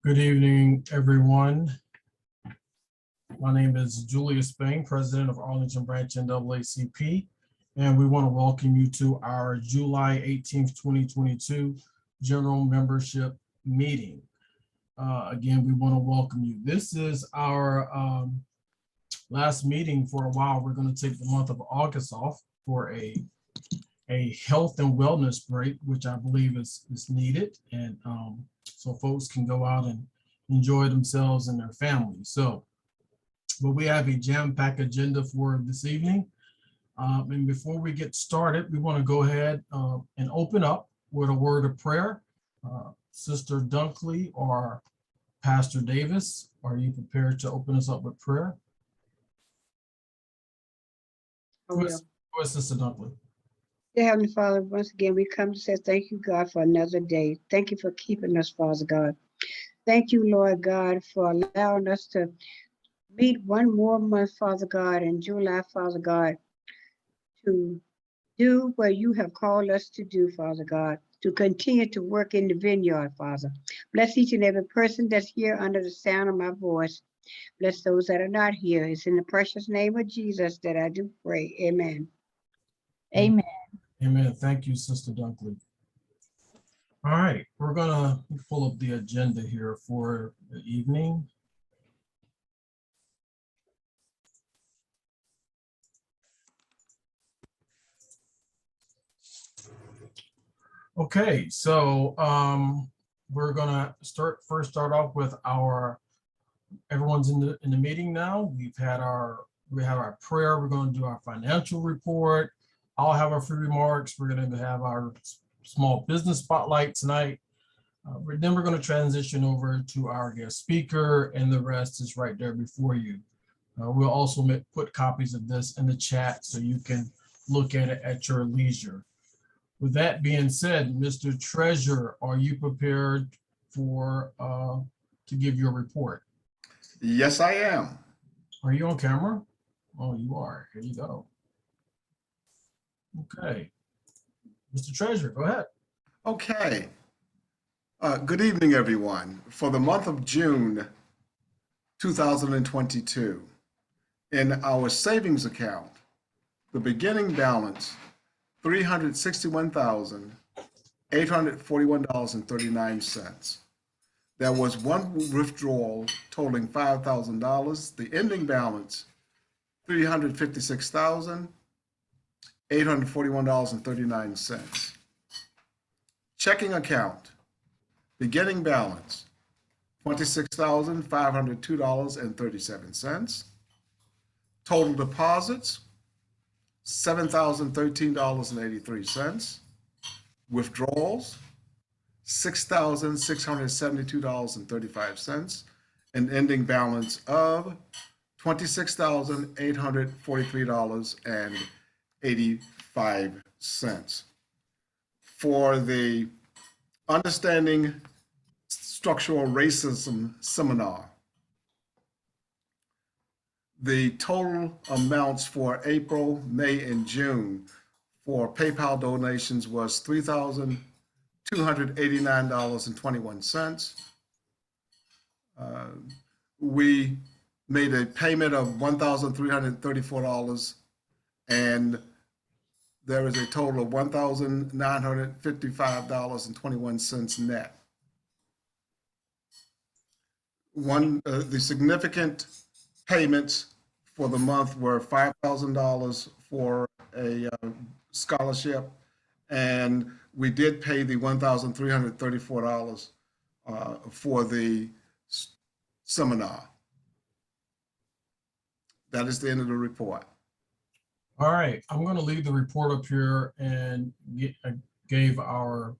Good evening, everyone. My name is Julius, President of Arlington Branch NAACP, and we want to welcome you to our July 18th, 2022 General Membership Meeting. Again, we want to welcome you. This is our last meeting for a while. We're going to take the month of August off for a health and wellness break, which I believe is needed, and so folks can go out and enjoy themselves and their families. So, but we have a jam-packed agenda for this evening. And before we get started, we want to go ahead and open up with a word of prayer. Sister Dunkley or Pastor Davis, are you prepared to open us up with prayer? Go ahead, Sister Dunkley. Dear Heavenly Father, once again, we come to say thank you, God, for another day. Thank you for keeping us, Father God. Thank you, Lord God, for allowing us to meet one more month, Father God, in July, Father God, to do what you have called us to do, Father God, to continue to work in the vineyard, Father. Bless each and every person that's here under the sound of my voice. Bless those that are not here. It's in the precious name of Jesus that I do pray. Amen. Amen. Amen. Thank you, Sister Dunkley. All right, we're gonna pull up the agenda here for the evening. Okay, so we're gonna start off with everyone's in the meeting now. We have our prayer. We're going to do our financial report. I'll have our free remarks. We're going to have our small business spotlight tonight. Then we're going to transition over to our guest speaker, and the rest is right there before you. We'll also put copies of this in the chat so you can look at it at your leisure. With that being said, Mr. Treasurer, are you prepared to give your report? Yes, I am. Are you on camera? Oh, you are. Here you go. Okay. Mr. Treasurer, go ahead. Okay. Good evening, everyone. For the month of June 2022, in our savings account, the beginning balance, $361,841.39. There was one withdrawal totaling $5,000. The ending balance, $356,841.39. Checking account, beginning balance, $26,502.37. Total deposits, $7,013.83. Withdrawals, $6,672.35, an ending balance of $26,843.85. For the Understanding Structural Racism seminar, the total amounts for April, May, and June for PayPal donations was $3,289.21. We made a payment of $1,334, and there is a total of $1,955.21 net. The significant payments for the month were $5,000 for a scholarship, and we did pay the $1,334 for the seminar. That is the end of the report. All right, I'm going to leave the report up here and gave our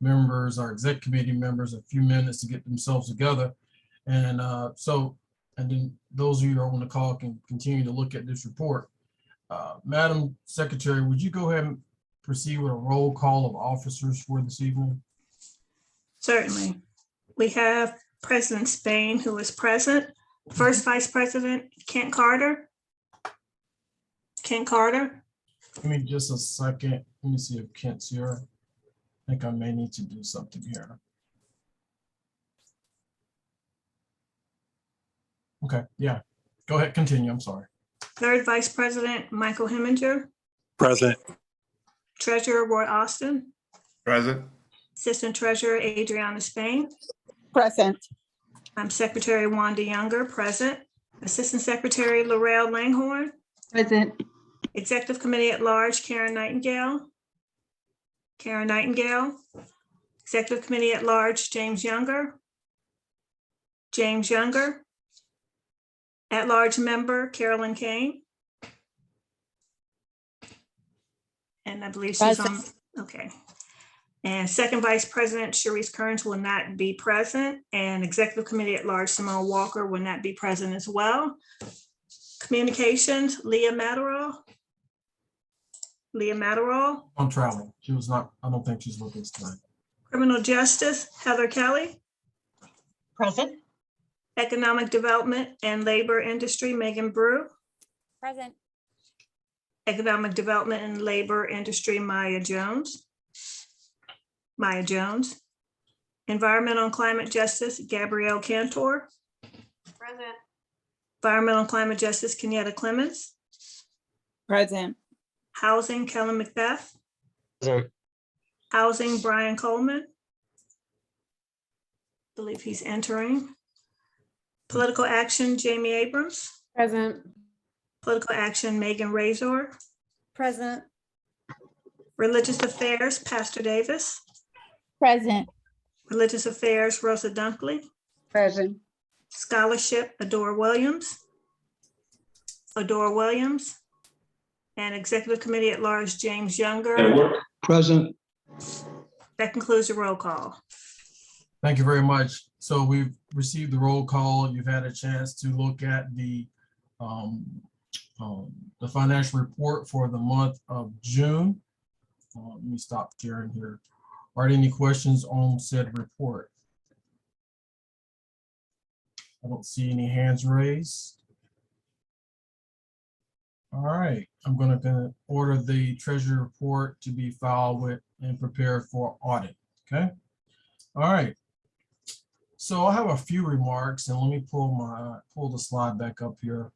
members, our exec committee members, a few minutes to get themselves together. And and then those of you who are on the call can continue to look at this report. Madam Secretary, would you go ahead and proceed with a roll call of officers for this evening? Certainly. We have President Spain, who is present. First Vice President Kent Carter. Kent Carter. Give me just a second. Let me see if Kent's here. I think I may need to do something here. Okay, yeah. Go ahead, continue. I'm sorry. Third Vice President, Michael Heminger. Present. Treasurer, Roy Austin. Present. Assistant Treasurer, Adriana Spain. Present. Secretary Wanda Younger, present. Assistant Secretary Laurel Langhorne. Present. Executive Committee at Large, Karen Nightingale. Karen Nightingale. Executive Committee at Large, James Younger. James Younger. At-large member, Carolyn Kane. And I believe she's on, okay. And second Vice President, Sharice Kearns will not be present, and Executive Committee at Large, Simone Walker will not be present as well. Communications, Leah Matterall. Leah Matterall. I'm traveling. She was not, I don't think she's with us tonight. Criminal Justice, Heather Kelly. Present. Economic Development and Labor Industry, Megan Brew. Present. Economic Development and Labor Industry, Maya Jones. Maya Jones. Environmental and Climate Justice, Gabrielle Cantor. Present. Environmental and Climate Justice, Kenyatta Clemens. Present. Housing, Kellen Macbeth. Present. Housing, Brian Coleman. Believe he's entering. Political Action, Jamie Abrams. Present. Political Action, Megan Razor. Present. Religious Affairs, Pastor Davis. Present. Religious Affairs, Rosa Dunkley. Present. Scholarship, Adora Williams. Adora Williams. And Executive Committee at Large, James Younger. Present. That concludes the roll call. Thank you very much. So we've received the roll call. You've had a chance to look at the financial report for the month of June. Let me stop sharing here. Are there any questions on said report? I don't see any hands raised. All right, I'm gonna order the treasury report to be filed with and prepared for audit, okay? All right. So I have a few remarks, and let me pull the slide back up here.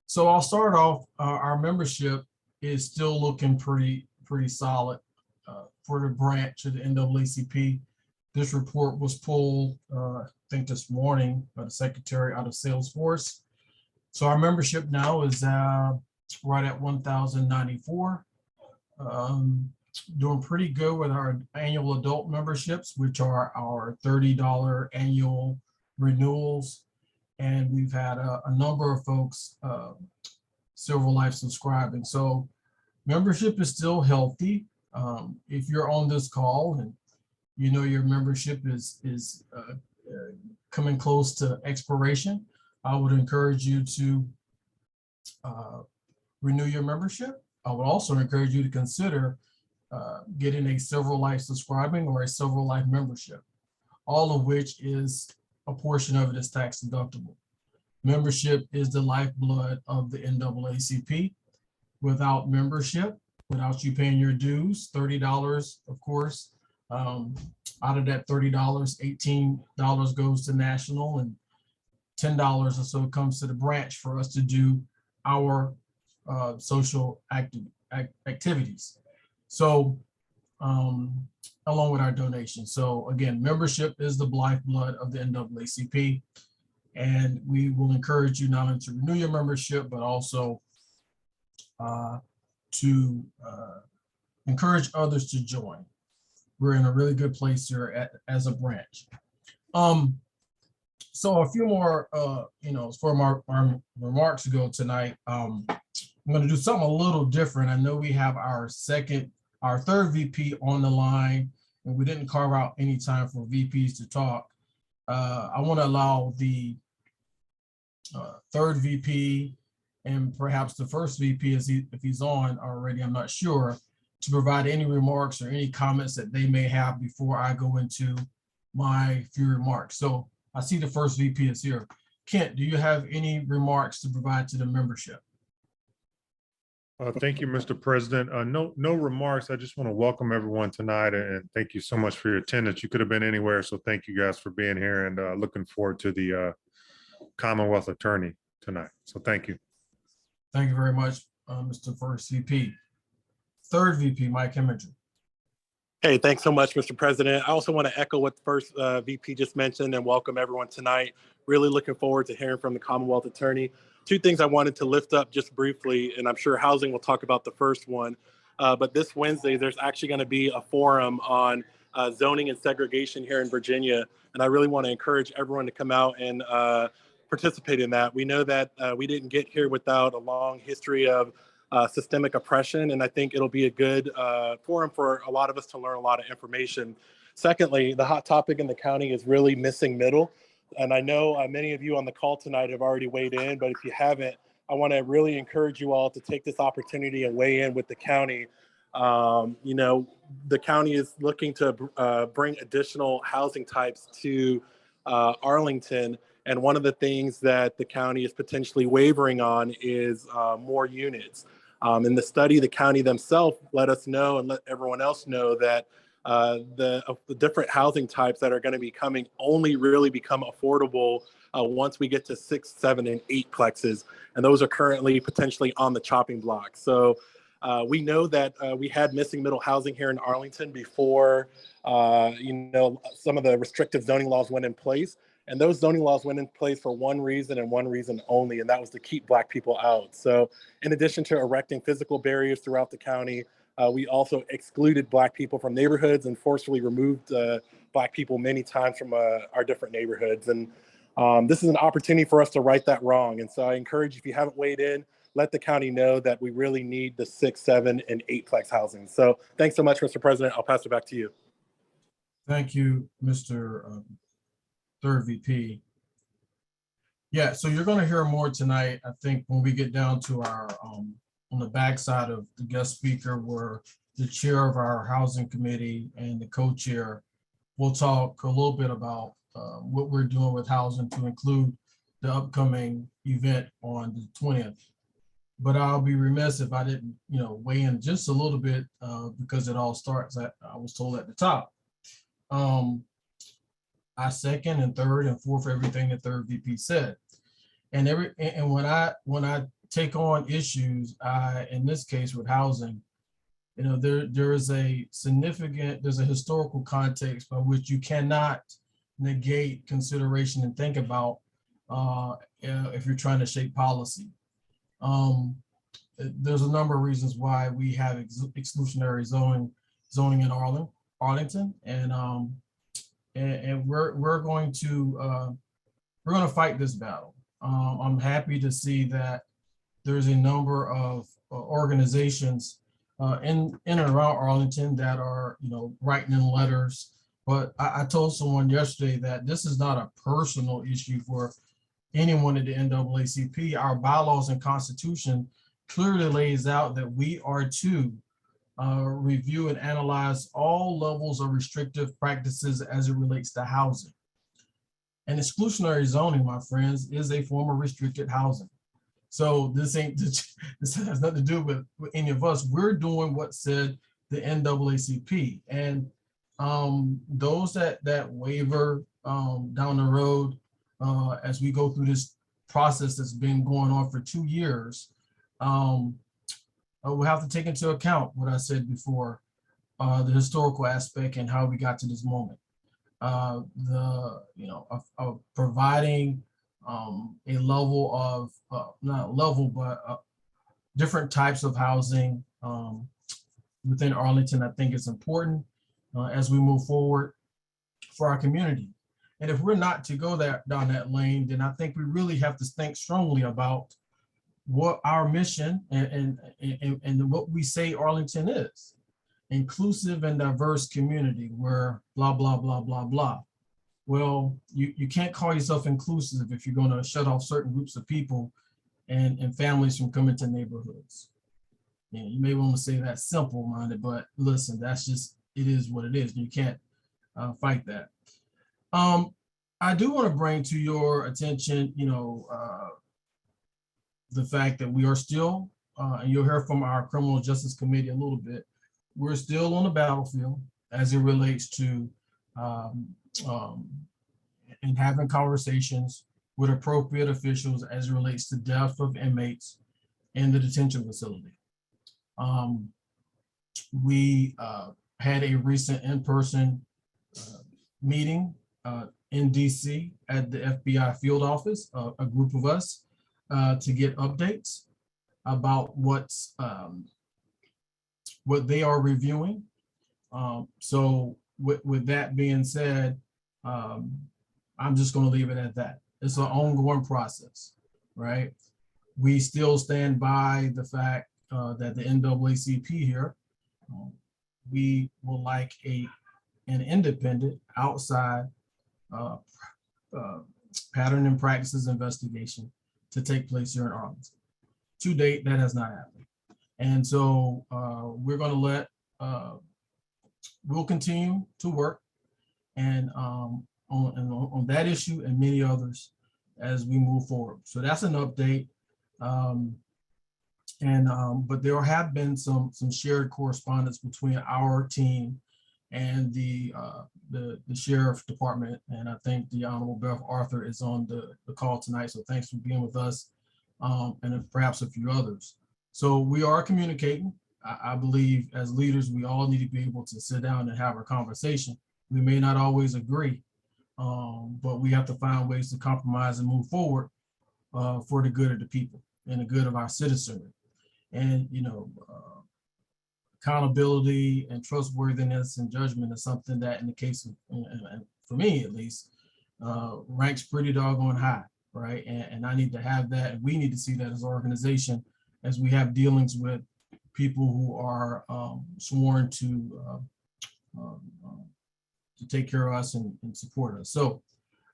So I'll start off. Our membership is still looking pretty solid for the branch of the NAACP. This report was pulled, I think this morning, by the secretary out of Salesforce. So our membership now is right at 1,094. Doing pretty good with our annual adult memberships, which are our $30 annual renewals. And we've had a number of folks Silver Life subscribing. So membership is still healthy. If you're on this call and you know your membership is coming close to expiration, I would encourage you to renew your membership. I would also encourage you to consider getting a Silver Life subscribing or a Silver Life membership, all of which is a portion of it is tax deductible. Membership is the lifeblood of the NAACP. Without membership, without you paying your dues, $30, of course, out of that $30, $18 goes to national and $10 or so comes to the branch for us to do our social activities. So along with our donations. So again, membership is the lifeblood of the NAACP. And we will encourage you not only to renew your membership, but also to encourage others to join. We're in a really good place here as a branch. So a few more, for our remarks to go tonight, I'm going to do something a little different. I know we have our third VP on the line, and we didn't carve out any time for VPs to talk. I want to allow the third VP and perhaps the first VP, if he's on already, I'm not sure, to provide any remarks or any comments that they may have before I go into my few remarks. So I see the first VP is here. Kent, do you have any remarks to provide to the membership? Thank you, Mr. President. No remarks. I just want to welcome everyone tonight and thank you so much for your attendance. You could have been anywhere, so thank you guys for being here and looking forward to the Commonwealth Attorney tonight. So thank you. Thank you very much, Mr. First VP. Third VP, Mike Heminger. Hey, thanks so much, Mr. President. I also want to echo what the first VP just mentioned and welcome everyone tonight. Really looking forward to hearing from the Commonwealth Attorney. Two things I wanted to lift up just briefly, and I'm sure Housing will talk about the first one. But this Wednesday, there's actually going to be a forum on zoning and segregation here in Virginia. And I really want to encourage everyone to come out and participate in that. We know that we didn't get here without a long history of systemic oppression. And I think it'll be a good forum for a lot of us to learn a lot of information. Secondly, the hot topic in the county is really missing middle. And I know many of you on the call tonight have already weighed in, but if you haven't, I want to really encourage you all to take this opportunity and weigh in with the county. You know, the county is looking to bring additional housing types to Arlington. And one of the things that the county is potentially wavering on is more units. In the study, the county themselves let us know and let everyone else know that the different housing types that are going to be coming only really become affordable once we get to 6, 7, and 8 plexes. And those are currently potentially on the chopping block. So we know that we had missing middle housing here in Arlington before, you know, some of the restrictive zoning laws went in place. And those zoning laws went in place for one reason and one reason only, and that was to keep Black people out. So in addition to erecting physical barriers throughout the county, we also excluded Black people from neighborhoods and forcefully removed Black people many times from our different neighborhoods. And this is an opportunity for us to right that wrong. And so I encourage you, if you haven't weighed in, let the county know that we really need the 6, 7, and 8 plex housing. So thanks so much, Mr. President. I'll pass it back to you. Thank you, Mr. Third VP. Yeah, so you're going to hear more tonight, I think, when we get down to our, on the backside of the guest speaker, where the chair of our housing committee and the co-chair will talk a little bit about what we're doing with housing to include the upcoming event on the 20th. But I'll be remiss if I didn't, you know, weigh in just a little bit because it all starts at, I was told at the top. I second and third and fourth everything the third VP said. And when I take on issues, in this case with housing, you know, there is a significant, there's a historical context by which you cannot negate consideration and think about if you're trying to shape policy. There's a number of reasons why we have exclusionary zoning in Arlington, and we're going to fight this battle. I'm happy to see that there's a number of organizations in and around Arlington that are, you know, writing in letters. But I told someone yesterday that this is not a personal issue for anyone at the NAACP. Our bylaws and constitution clearly lays out that we are to review and analyze all levels of restrictive practices as it relates to housing. And exclusionary zoning, my friends, is a form of restricted housing. So this has nothing to do with any of us. We're doing what said the NAACP, and those that waver down the road as we go through this process that's been going on for 2 years, we'll have to take into account what I said before, the historical aspect and how we got to this moment. Of providing a level of, not level, but different types of housing within Arlington, I think is important as we move forward for our community. And if we're not to go down that lane, then I think we really have to think strongly about what our mission and what we say Arlington is. Inclusive and diverse community where blah, blah, blah, blah, blah. Well, you can't call yourself inclusive if you're going to shut off certain groups of people and families from coming to neighborhoods. Yeah, you may want to say that's simple-minded, but listen, that's just, it is what it is. You can't fight that. I do want to bring to your attention, the fact that we are still and you'll hear from our Criminal Justice Committee a little bit, we're still on the battlefield as it relates to and having conversations with appropriate officials as it relates to death of inmates in the detention facility. We had a recent in-person meeting in DC at the FBI field office, a group of us, to get updates about what they are reviewing. So with that being said, I'm just going to leave it at that. It's an ongoing process, right? We still stand by the fact that the NAACP here, we would like an independent outside pattern and practices investigation to take place here in Arlington. To date, that has not happened. And so we're going to we'll continue to work and on that issue and many others as we move forward. So that's an update. But there have been some shared correspondence between our team and the sheriff department. And I think the Honorable Beth Arthur is on the call tonight. So thanks for being with us, and perhaps a few others. So we are communicating. I believe as leaders, we all need to be able to sit down and have a conversation. We may not always agree, but we have to find ways to compromise and move forward for the good of the people and the good of our citizenry. And, accountability and trustworthiness and judgment is something that in the case of, and for me at least, ranks pretty doggone high, right? And I need to have that, and we need to see that as an organization as we have dealings with people who are sworn to take care of us and support us. So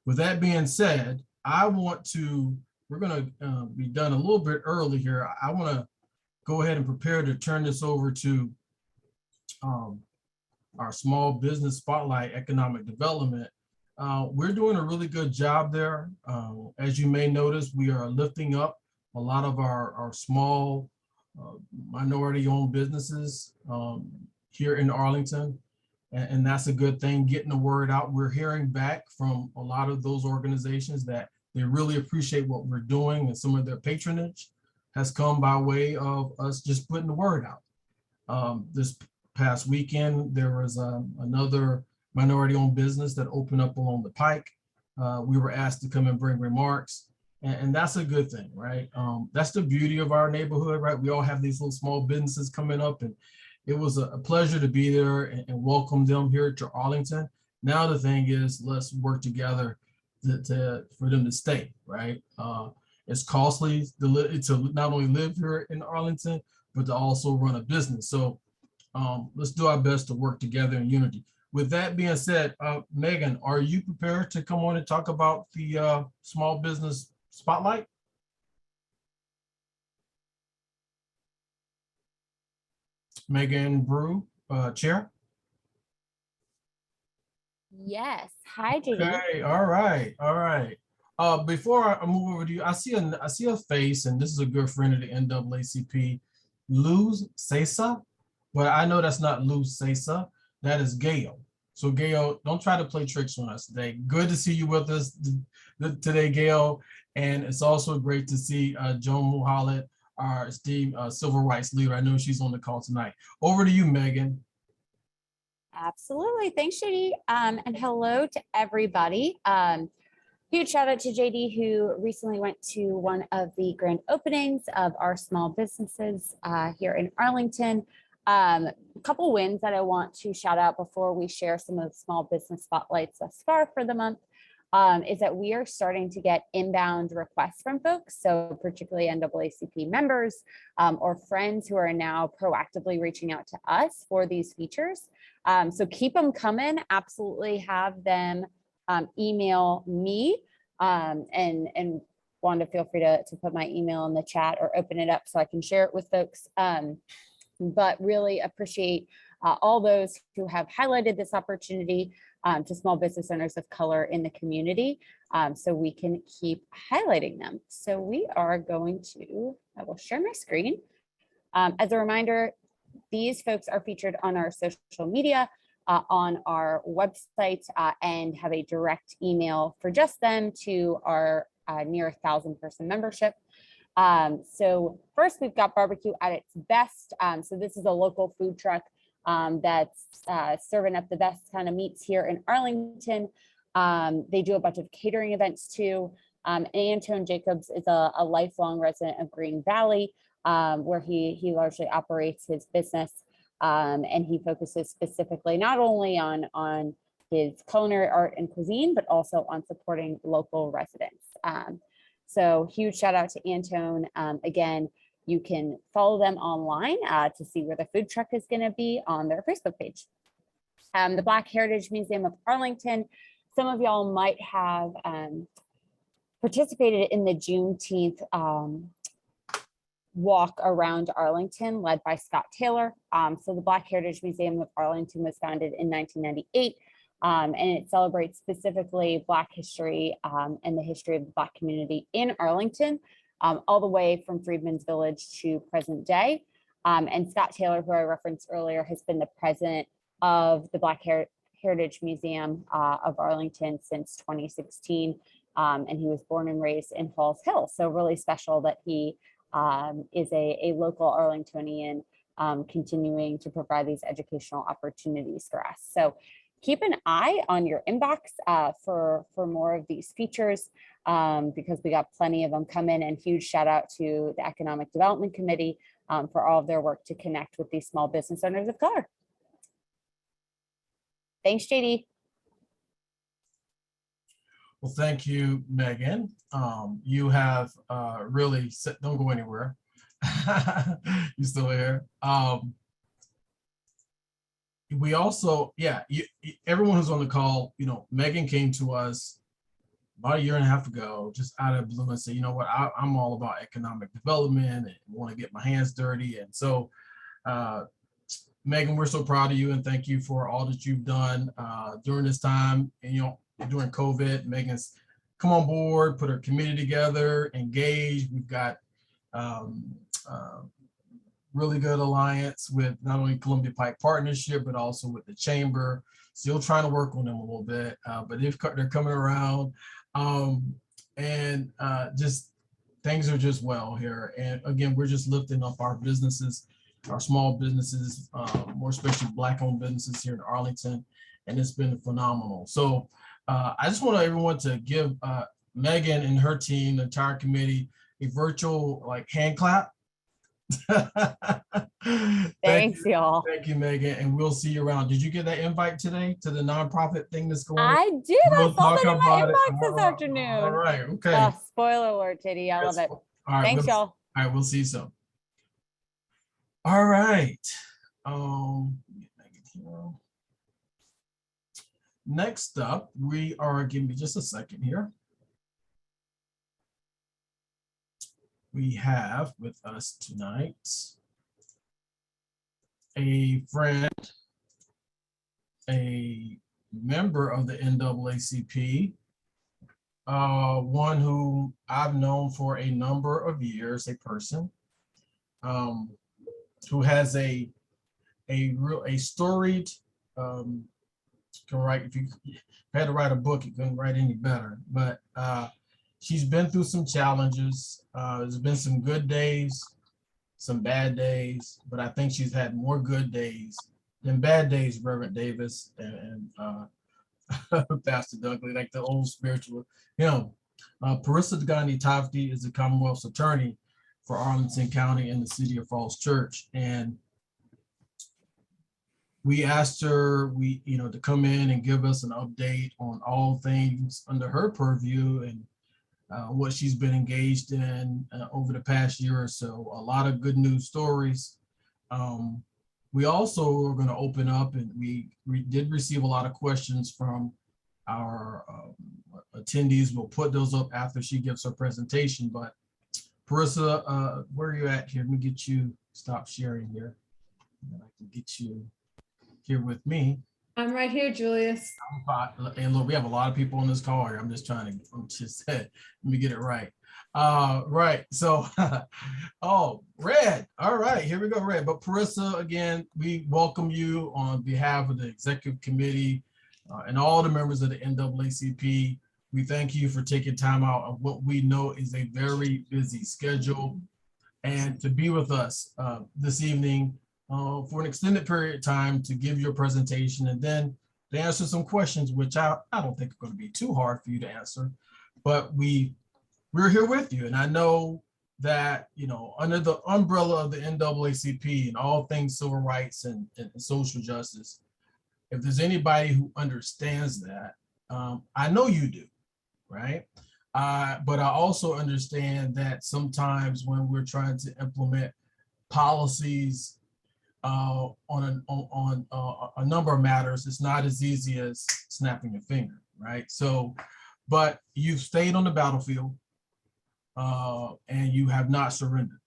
with that being said, we're gonna be done a little bit early here. I wanna go ahead and prepare to turn this over to our small business spotlight economic development. We're doing a really good job there. As you may notice, we are lifting up a lot of our small minority-owned businesses here in Arlington, and that's a good thing, getting the word out. We're hearing back from a lot of those organizations that they really appreciate what we're doing, and some of their patronage has come by way of us just putting the word out. This past weekend, there was another minority-owned business that opened up along the Pike. We were asked to come and bring remarks, and that's a good thing, right? That's the beauty of our neighborhood, right? We all have these little small businesses coming up, and it was a pleasure to be there and welcome them here to Arlington. Now the thing is, let's work together for them to stay, right? It's costly to not only live here in Arlington, but to also run a business. So let's do our best to work together in unity. With that being said, Megan, are you prepared to come on and talk about the small business spotlight? Megan Brew, Chair. Yes. Hi, JD. Okay, all right. Before I move over to you, I see a face, and this is a good friend of the NAACP, Luz Cesa, but I know that's not Luz Cesa, that is Gail. So Gail, don't try to play tricks on us today. Good to see you with us today, Gail. And it's also great to see Joan Muhammad, our esteemed civil rights leader. I know she's on the call tonight. Over to you, Megan. Absolutely. Thanks, JD. And hello to everybody. Huge shout out to JD, who recently went to one of the grand openings of our small businesses here in Arlington. A couple wins that I want to shout out before we share some of the small business spotlights thus far for the month is that we are starting to get inbound requests from folks. So particularly NAACP members or friends who are now proactively reaching out to us for these features. So keep them coming. Absolutely have them email me and Wanda, feel free to put my email in the chat or open it up so I can share it with folks. But really appreciate all those who have highlighted this opportunity to small business owners of color in the community so we can keep highlighting them. So we are going to, I will share my screen As a reminder, these folks are featured on our social media, on our website, and have a direct email for just them to our near 1,000-person membership. So first, we've got Barbecue at its Best. So this is a local food truck that's serving up the best kind of meats here in Arlington. They do a bunch of catering events too. Antone Jacobs is a lifelong resident of Green Valley, where he largely operates his business. And he focuses specifically not only on his culinary art and cuisine, but also on supporting local residents. So huge shout out to Antone. Again, you can follow them online to see where the food truck is going to be on their Facebook page. The Black Heritage Museum of Arlington. Some of y'all might have participated in the Juneteenth walk around Arlington led by Scott Taylor. So the Black Heritage Museum of Arlington was founded in 1998, and it celebrates specifically Black history and the history of the Black community in Arlington, all the way from Freedmen's Village to present day. And Scott Taylor, who I referenced earlier, has been the president of the Black Heritage Museum of Arlington since 2016. And he was born and raised in Falls Hill. So really special that he is a local Arlingtonian, continuing to provide these educational opportunities for us. So keep an eye on your inbox for more of these features, because we got plenty of them coming. And huge shout out to the Economic Development Committee for all of their work to connect with these small business owners of color. Thanks, JD. Well, thank you, Megan. You have really set, don't go anywhere. You still here. We also, everyone who's on the call, Megan came to us about 1.5 years ago, just out of the blue, and said, you know what, I'm all about economic development and want to get my hands dirty. And so, Megan, we're so proud of you and thank you for all that you've done during this time. And, during COVID, Megan's come on board, put her committee together, engaged. We've got really good alliance with not only Columbia Pike Partnership, but also with the Chamber. Still trying to work on them a little bit, but they're coming around. Just things are just well here. And again, we're just lifting up our businesses, our small businesses, more especially Black-owned businesses here in Arlington, and it's been phenomenal. So I just want everyone to give Megan and her team, the entire committee, a virtual hand clap. Thanks, y'all. Thank you, Megan, and we'll see you around. Did you get that invite today to the nonprofit thing that's going on? I did. We'll I saw that in my talk about inbox this afternoon. All right, okay. Spoiler alert, JD. I love it. All right, Thanks, y'all. All right, we'll see you soon. All right. Next up, we are, give me just a second here. We have with us tonight a friend, a member of the NAACP, one who I've known for a number of years, a person who has a storied, can write, if you had to write a book, you couldn't write any better, but she's been through some challenges. There's been some good days, some bad days, but I think she's had more good days than bad days, Reverend Davis and Pastor Dunkley, like the old spiritual hymn. Parisa Dehghani-Tafti is the Commonwealth's attorney for Arlington County and the City of Falls Church. And we asked her, to come in and give us an update on all things under her purview and what she's been engaged in over the past year or so. A lot of good news stories. We also are going to open up, and we did receive a lot of questions from our attendees. We'll put those up after she gives her presentation. But Parisa, where are you at here? Let me get you, stop sharing here. And I can get you here with me. I'm right here, Julius. And look, we have a lot of people on this call here. I'm just trying to, let me get it right. Right. So, oh, Red. All right, here we go, Red. But Parisa, again, we welcome you on behalf of the executive committee and all the members of the NAACP. We thank you for taking time out of what we know is a very busy schedule and to be with us this evening for an extended period of time to give your presentation and then to answer some questions, which I don't think are going to be too hard for you to answer, but we're here with you. And I know that, you know, under the umbrella of the NAACP and all things civil rights and social justice, if there's anybody who understands that, I know you do, right? But I also understand that sometimes when we're trying to implement policies on a number of matters, it's not as easy as snapping your finger, right? So, but you've stayed on the battlefield and you have not surrendered.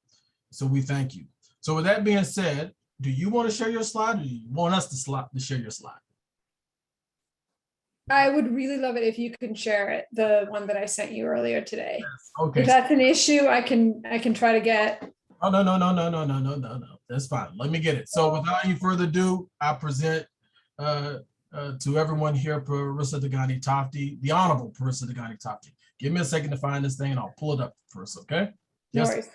So we thank you. So with that being said, do you want to share your slide or do you want us to share your slide? I would really love it if you can share it, the one that I sent you earlier today. Okay. If that's an issue, I can try to get. Oh, no. That's fine. Let me get it. So without any further ado, I present to everyone here, Parisa Dehghani-Tafti, the Honorable Parisa Dehghani-Tafti. Give me a second to find this thing and I'll pull it up first, okay? No Yes. worries.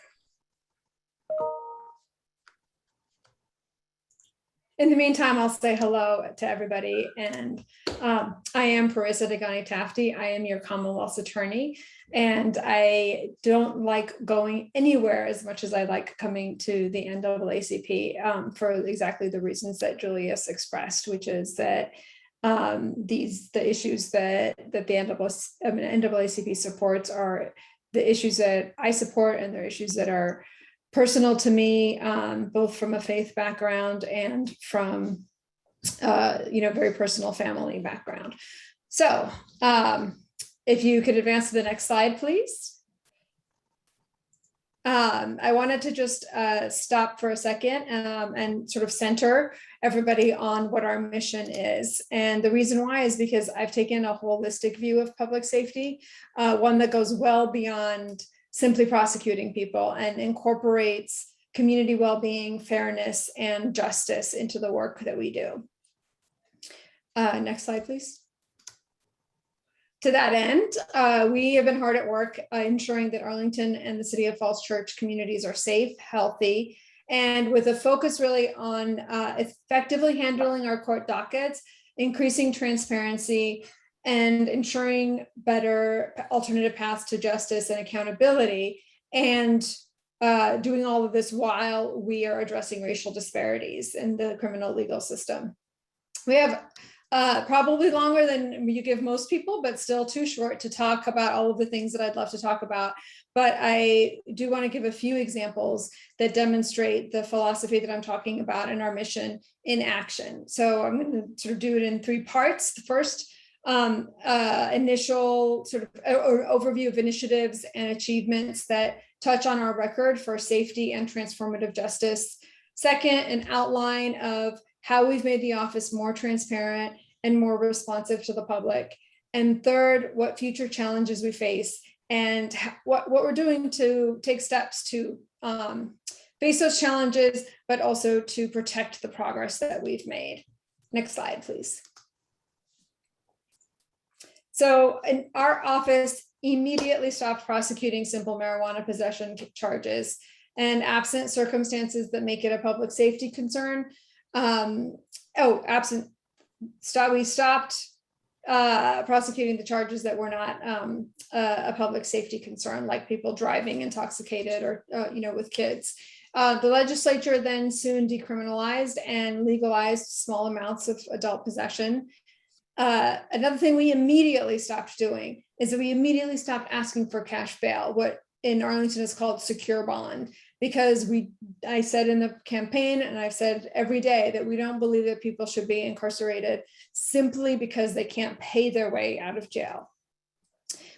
In the meantime, I'll say hello to everybody. And I am Parisa Dehghani-Tafti. I am your Commonwealth's attorney. And I don't like going anywhere as much as I like coming to the NAACP for exactly the reasons that Julius expressed, which is that the issues that the NAACP supports are the issues that I support, and they're issues that are personal to me, both from a faith background and from very personal family background. So if you could advance to the next slide, please. I wanted to just stop for a second and sort of center everybody on what our mission is. And the reason why is because I've taken a holistic view of public safety, one that goes well beyond simply prosecuting people and incorporates community well-being, fairness, and justice into the work that we do. Next slide, please. To that end, we have been hard at work ensuring that Arlington and the City of Falls Church communities are safe, healthy, and with a focus really on effectively handling our court dockets, increasing transparency, and ensuring better alternative paths to justice and accountability, and doing all of this while we are addressing racial disparities in the criminal legal system. We have probably longer than you give most people, but still too short to talk about all of the things that I'd love to talk about. But I do want to give a few examples that demonstrate the philosophy that I'm talking about and our mission in action. So I'm going to sort of do it in three parts. The first, initial sort of overview of initiatives and achievements that touch on our record for safety and transformative justice. Second, an outline of how we've made the office more transparent and more responsive to the public. And third, what future challenges we face and what we're doing to take steps to face those challenges, but also to protect the progress that we've made. Next slide, please. So in our office immediately stopped prosecuting simple marijuana possession charges, and absent circumstances that make it a public safety concern. We stopped prosecuting the charges that were not a public safety concern, like people driving intoxicated or with kids. The legislature then soon decriminalized and legalized small amounts of adult possession. Another thing we immediately stopped doing is that we immediately stopped asking for cash bail, what in Arlington is called secure bond, because I said in the campaign, and I've said every day, that we don't believe that people should be incarcerated simply because they can't pay their way out of jail.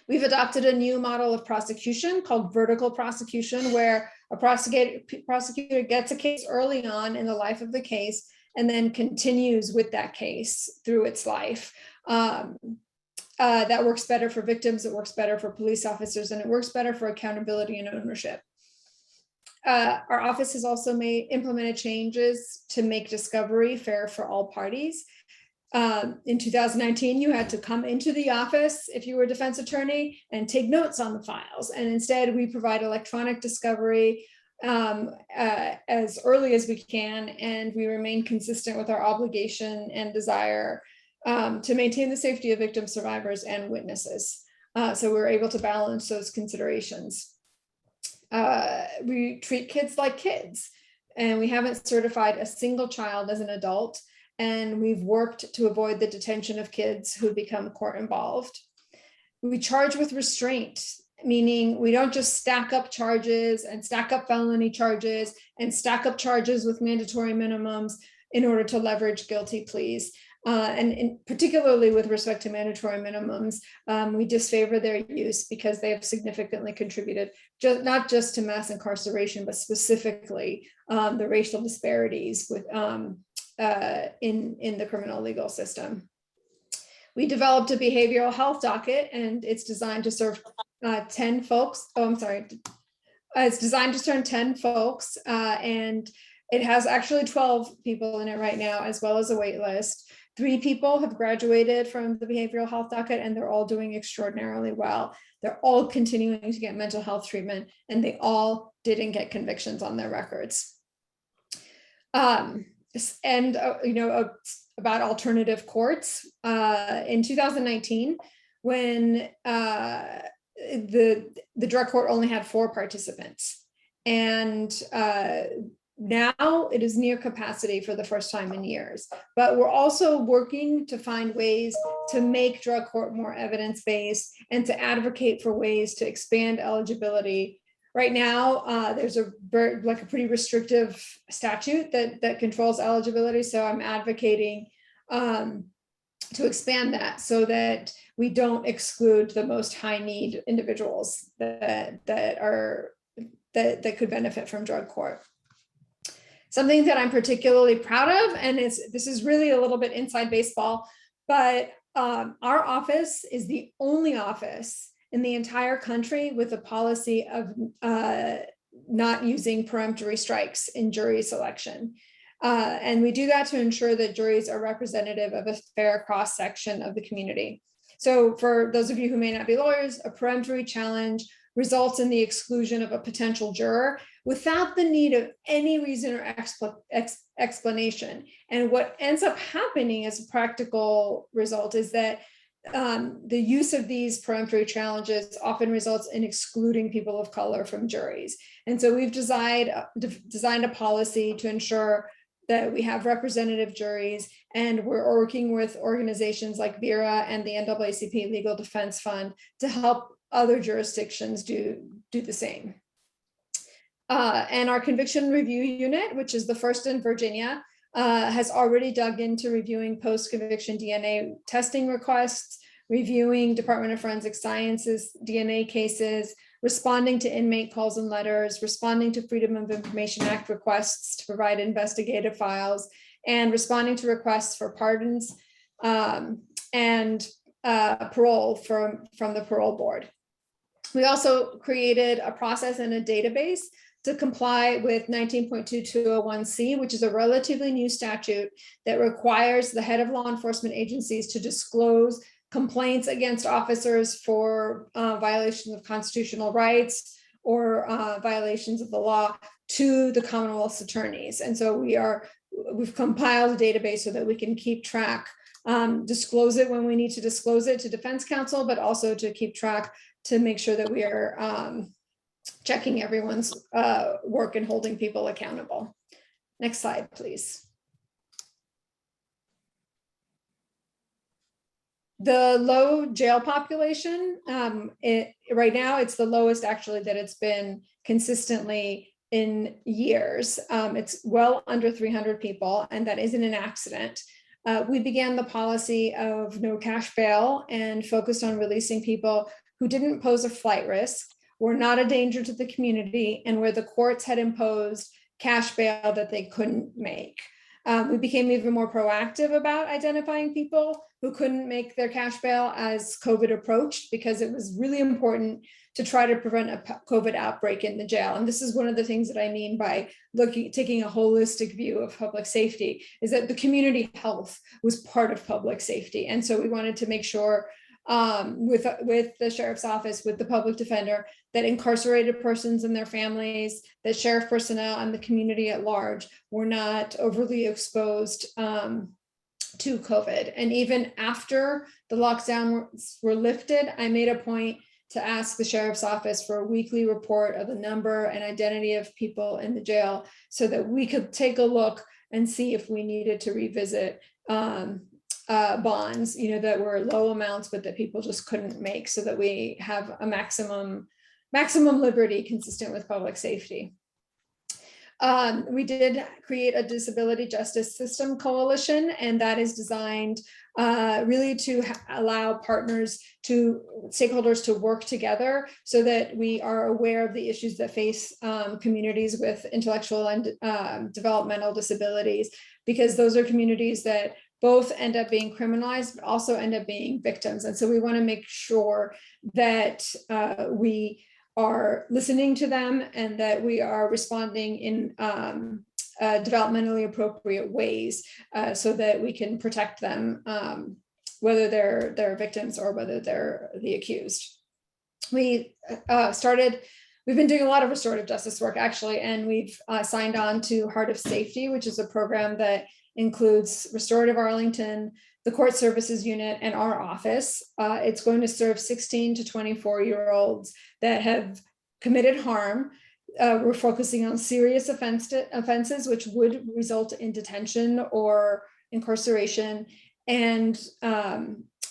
We've adopted a new model of prosecution called vertical prosecution, where a prosecutor gets a case early on in the life of the case and then continues with that case through its life. that works better for victims, it works better for police officers, and it works better for accountability and ownership. Our office has also implemented changes to make discovery fair for all parties. In 2019, you had to come into the office if you were a defense attorney and take notes on the files. And instead, we provide electronic discovery as early as we can, and we remain consistent with our obligation and desire to maintain the safety of victims, survivors, and witnesses. So we're able to balance those considerations. We treat kids like kids, and we haven't certified a single child as an adult, and we've worked to avoid the detention of kids who become court involved. We charge with restraint, meaning we don't just stack up charges and stack up felony charges and stack up charges with mandatory minimums in order to leverage guilty pleas. And particularly with respect to mandatory minimums, we disfavor their use because they have significantly contributed not just to mass incarceration, but specifically the racial disparities with, in the criminal legal system. We developed a behavioral health docket, and it's designed to serve 10 folks. Oh, I'm sorry. It's designed to serve 10 folks, and it has actually 12 people in it right now, as well as a wait list. 3 people have graduated from the behavioral health docket, and they're all doing extraordinarily well. They're all continuing to get mental health treatment, and they all didn't get convictions on their records. About alternative courts. In 2019, when the drug court only had 4 participants, and now it is near capacity for the first time in years. But we're also working to find ways to make drug court more evidence-based and to advocate for ways to expand eligibility. Right now, there's a pretty restrictive statute that controls eligibility. So I'm advocating to expand that so that we don't exclude the most high need individuals that could benefit from drug court. Something that I'm particularly proud of, and this is really a little bit inside baseball, but our office is the only office in the entire country with a policy of not using peremptory strikes in jury selection. And we do that to ensure that juries are representative of a fair cross-section of the community. So for those of you who may not be lawyers, a peremptory challenge results in the exclusion of a potential juror without the need of any reason or explanation. And what ends up happening as a practical result is that the use of these peremptory challenges often results in excluding people of color from juries. And so we've designed a policy to ensure that we have representative juries, and we're working with organizations like VERA and the NAACP Legal Defense Fund to help other jurisdictions do the same. And our conviction review unit, which is the first in Virginia, has already dug into reviewing post-conviction DNA testing requests, reviewing Department of Forensic Sciences DNA cases, responding to inmate calls and letters, responding to Freedom of Information Act requests to provide investigative files, and responding to requests for pardons and parole from the parole board. We also created a process and a database to comply with 19.2201C, which is a relatively new statute that requires the head of law enforcement agencies to disclose complaints against officers for violations of constitutional rights or violations of the law to the Commonwealth's attorneys. And so we've compiled a database so that we can keep track, disclose it when we need to disclose it to Defense Counsel, but also to keep track to make sure that we are checking everyone's work and holding people accountable. Next slide, please. The low jail population, right now it's the lowest actually that it's been consistently in years. It's well under 300 people, and that isn't an accident. We began the policy of no cash bail and focused on releasing people who didn't pose a flight risk, were not a danger to the community, and where the courts had imposed cash bail that they couldn't make. We became even more proactive about identifying people who couldn't make their cash bail as COVID approached, because it was really important to try to prevent a COVID outbreak in the jail. And this is one of the things that I mean by taking a holistic view of public safety, is that the community health was part of public safety. And so we wanted to make sure with the sheriff's office, with the public defender, that incarcerated persons and their families, that sheriff personnel and the community at large were not overly exposed to COVID. And even after the lockdowns were lifted, I made a point to ask the sheriff's office for a weekly report of the number and identity of people in the jail, so that we could take a look and see if we needed to revisit bonds, that were low amounts, but that people just couldn't make, so that we have a maximum liberty consistent with public safety. We did create a disability justice system coalition, and that is designed really to allow stakeholders to work together, so that we are aware of the issues that face communities with intellectual and developmental disabilities, because those are communities that both end up being criminalized, but also end up being victims. And so we want to make sure that we are listening to them, and that we are responding in developmentally appropriate ways, so that we can protect them, whether they're victims or whether they're the accused. We've been doing a lot of restorative justice work, actually, and we've signed on to Heart of Safety, which is a program that includes Restorative Arlington, the Court Services Unit, and our office. It's going to serve 16 to 24-year-olds that have committed harm. We're focusing on serious offenses, which would result in detention or incarceration. And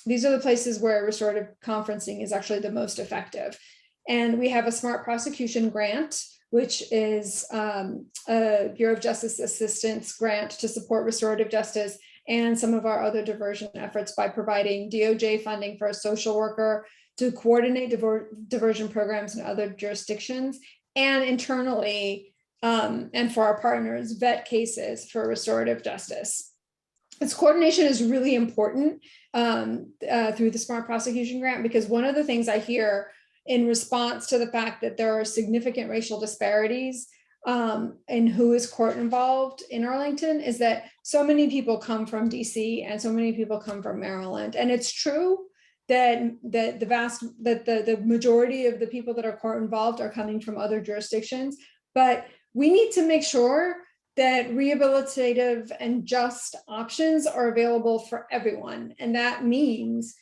these are the places where restorative conferencing is actually the most effective. And we have a Smart Prosecution grant, which is a Bureau of Justice Assistance grant to support restorative justice and some of our other diversion efforts, by providing DOJ funding for a social worker to coordinate diversion programs in other jurisdictions, and internally, and for our partners, vet cases for restorative justice. This coordination is really important through the Smart Prosecution grant, because one of the things I hear in response to the fact that there are significant racial disparities in who is court involved in Arlington is that so many people come from DC and so many people come from Maryland. And it's true that the majority of the people that are court involved are coming from other jurisdictions, but we need to make sure that rehabilitative and just options are available for everyone. And that means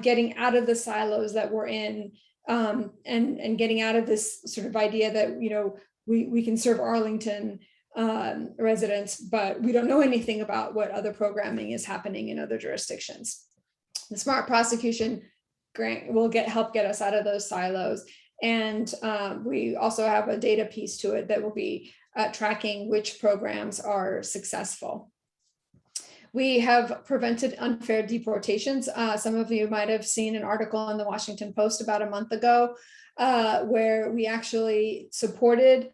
getting out of the silos that we're in, and getting out of this sort of idea that, we can serve Arlington residents, but we don't know anything about what other programming is happening in other jurisdictions. The Smart Prosecution grant will help get us out of those silos. And we also have a data piece to it that will be tracking which programs are successful. We have prevented unfair deportations. Some of you might have seen an article in the Washington Post about a month ago, where we actually supported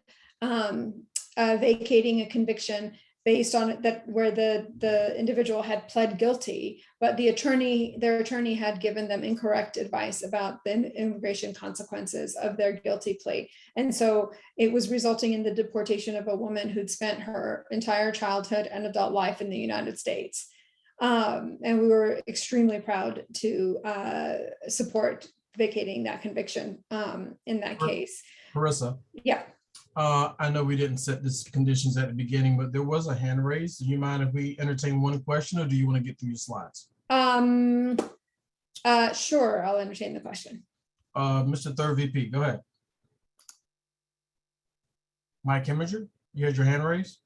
vacating a conviction based on that, where the individual had pled guilty, but their attorney had given them incorrect advice about the immigration consequences of their guilty plea. And so it was resulting in the deportation of a woman who'd spent her entire childhood and adult life in the United States. And we were extremely proud to support vacating that conviction in that case. Parisa. Yeah. I know we didn't set these conditions at the beginning, but there was a hand raised. Do you mind if we entertain one question, or do you want to get through your slides? Sure, I'll entertain the question. Mr. Third VP, go ahead. Mike Heminger, you had your hand raised?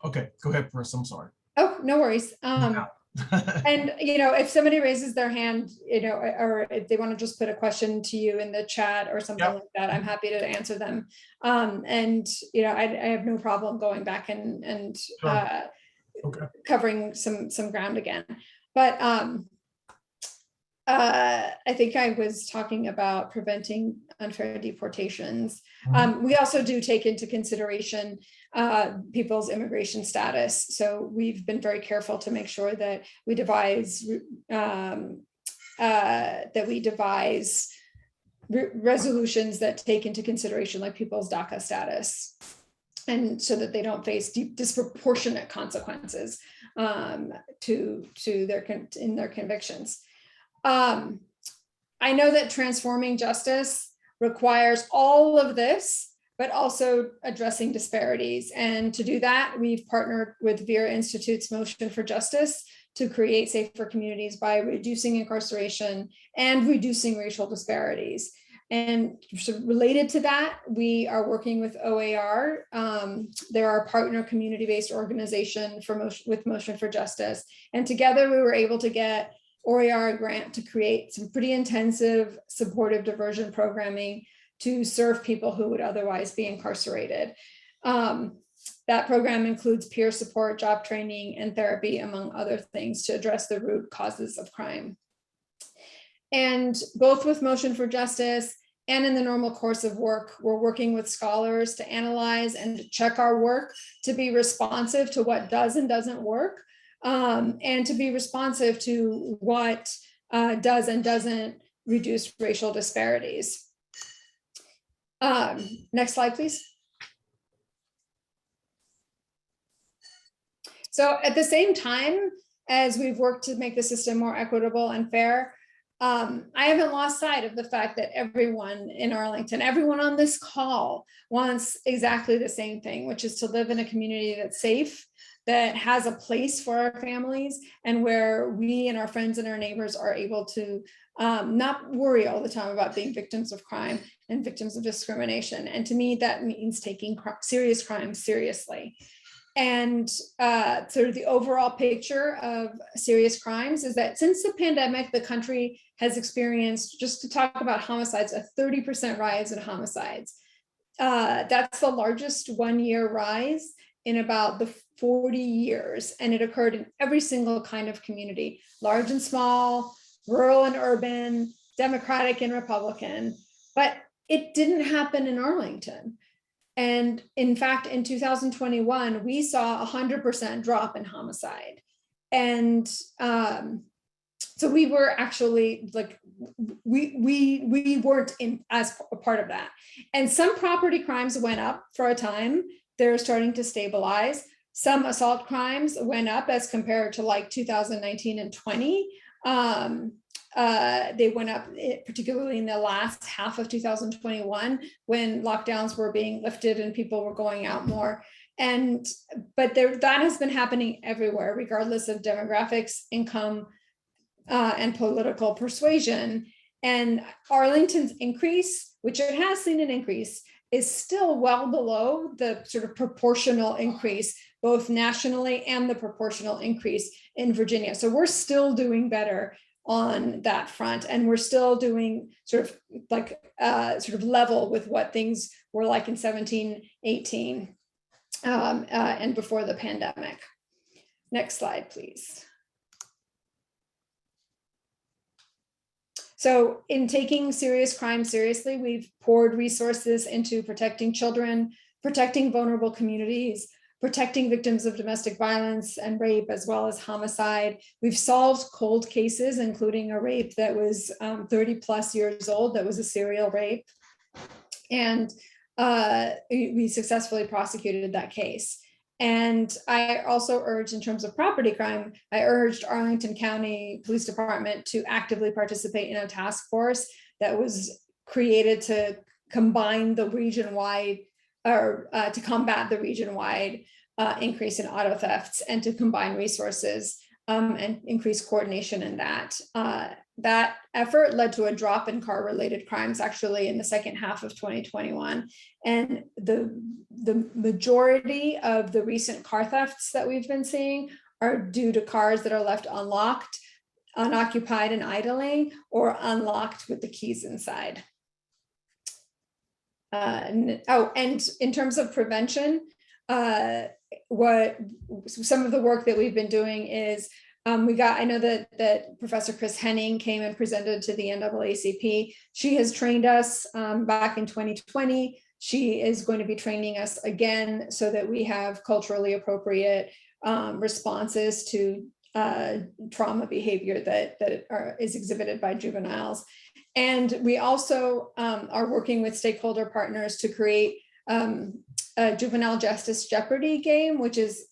Okay, go ahead, Parisa. I'm sorry. Oh, no worries. And, if somebody raises their hand, or if they want to just put a question to you in the chat or something like that, I'm happy to answer them. And, I have no problem going back and Okay. covering some ground again. But I think I was talking about preventing unfair deportations. Mhm. We also do take into consideration people's immigration status. So we've been very careful to make sure that we devise resolutions that take into consideration like people's DACA status, and so that they don't face disproportionate consequences to their convictions. I know that transforming justice requires all of this, but also addressing disparities. And to do that, we've partnered with Vera Institute's Motion for Justice to create safer communities by reducing incarceration and reducing racial disparities. And so related to that, we are working with OAR. They're our partner community-based organization with Motion for Justice. And together we were able to get OAR a grant to create some pretty intensive supportive diversion programming to serve people who would otherwise be incarcerated. That program includes peer support, job training, and therapy, among other things, to address the root causes of crime. And both with Motion for Justice and in the normal course of work, we're working with scholars to analyze and to check our work, to be responsive to what does and doesn't work, and to be responsive to what does and doesn't reduce racial disparities. Next slide, please. So at the same time as we've worked to make the system more equitable and fair, I haven't lost sight of the fact that everyone in Arlington, everyone on this call, wants exactly the same thing, which is to live in a community that's safe, that has a place for our families, and where we and our friends and our neighbors are able to not worry all the time about being victims of crime and victims of discrimination. And to me, that means taking serious crime seriously. And sort of the overall picture of serious crimes is that since the pandemic, the country has experienced, just to talk about homicides, a 30% rise in homicides. That's the largest one-year rise in about the 40 years. And it occurred in every single kind of community, large and small, rural and urban, Democratic and Republican, but it didn't happen in Arlington. And in fact, in 2021, we saw 100% drop in homicide. And so we were actually like, we weren't in as a part of that. And some property crimes went up for a time. They're starting to stabilize. Some assault crimes went up as compared to like 2019 and 20. They went up, particularly in the last half of 2021, when lockdowns were being lifted and people were going out more. But that has been happening everywhere, regardless of demographics, income, and political persuasion. And Arlington's increase, which it has seen an increase, is still well below the sort of proportional increase, both nationally and the proportional increase in Virginia. So we're still doing better on that front, and we're still doing sort of like sort of level with what things were like in 17, 18, and before the pandemic. Next slide, please. So in taking serious crime seriously, we've poured resources into protecting children, protecting vulnerable communities, protecting victims of domestic violence and rape, as well as homicide. We've solved cold cases, including a rape that was 30 plus years old, that was a serial rape. And we successfully prosecuted that case. And I also urged, in terms of property crime, I urged Arlington County Police Department to actively participate in a task force that was created to combine the region-wide, or to combat the region-wide increase in auto thefts, and to combine resources and increase coordination in that. That effort led to a drop in car-related crimes actually in the second half of 2021. And the majority of the recent car thefts that we've been seeing are due to cars that are left unlocked, unoccupied and idling, or unlocked with the keys inside. And in terms of prevention, what some of the work that we've been doing is I know that Professor Chris Henning came and presented to the NAACP. She has trained us back in 2020. She is going to be training us again so that we have culturally appropriate responses to trauma behavior that is exhibited by juveniles. And we also are working with stakeholder partners to create a juvenile justice Jeopardy game, which is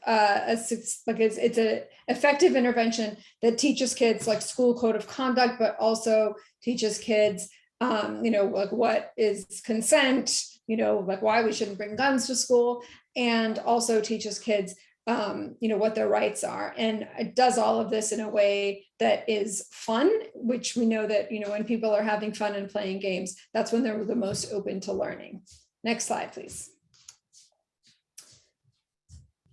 it's an effective intervention that teaches kids like school code of conduct, but also teaches kids, like what is consent, like why we shouldn't bring guns to school, and also teaches kids, what their rights are. And it does all of this in a way that is fun, which we know that, when people are having fun and playing games, that's when they're the most open to learning. Next slide, please.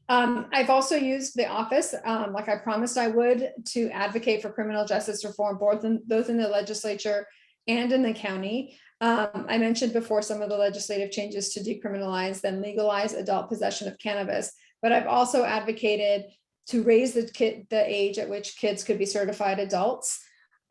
I've also used the office, like I promised I would, to advocate for criminal justice reform, both in the legislature and in the county. I mentioned before some of the legislative changes to decriminalize, then legalize adult possession of cannabis, but I've also advocated to raise the age at which kids could be certified adults,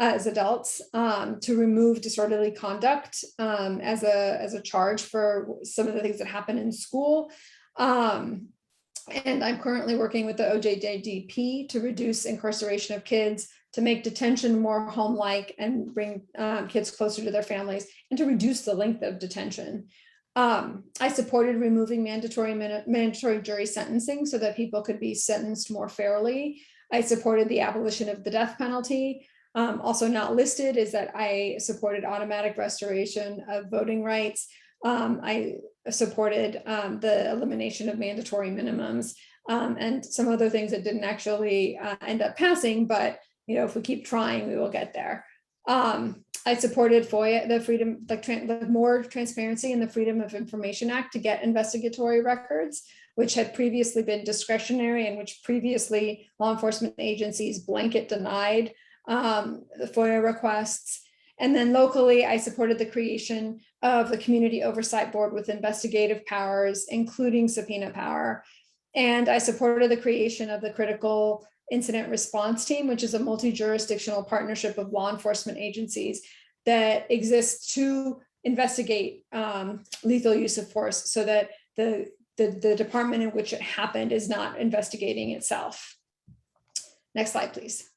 to remove disorderly conduct as a charge for some of the things that happen in school. And I'm currently working with the OJDP to reduce incarceration of kids, to make detention more home-like and bring kids closer to their families, and to reduce the length of detention. I supported removing mandatory jury sentencing so that people could be sentenced more fairly. I supported the abolition of the death penalty. Also not listed is that I supported automatic restoration of voting rights. I supported the elimination of mandatory minimums and some other things that didn't actually end up passing, but if we keep trying, we will get there. I supported FOIA, the more transparency in the Freedom of Information Act to get investigatory records, which had previously been discretionary and which previously law enforcement agencies blanket denied the FOIA requests. And then locally, I supported the creation of the Community Oversight Board with investigative powers, including subpoena power. And I supported the creation of the Critical Incident Response Team, which is a multi-jurisdictional partnership of law enforcement agencies that exists to investigate lethal use of force, so that the department in which it happened is not investigating itself. Next slide, please.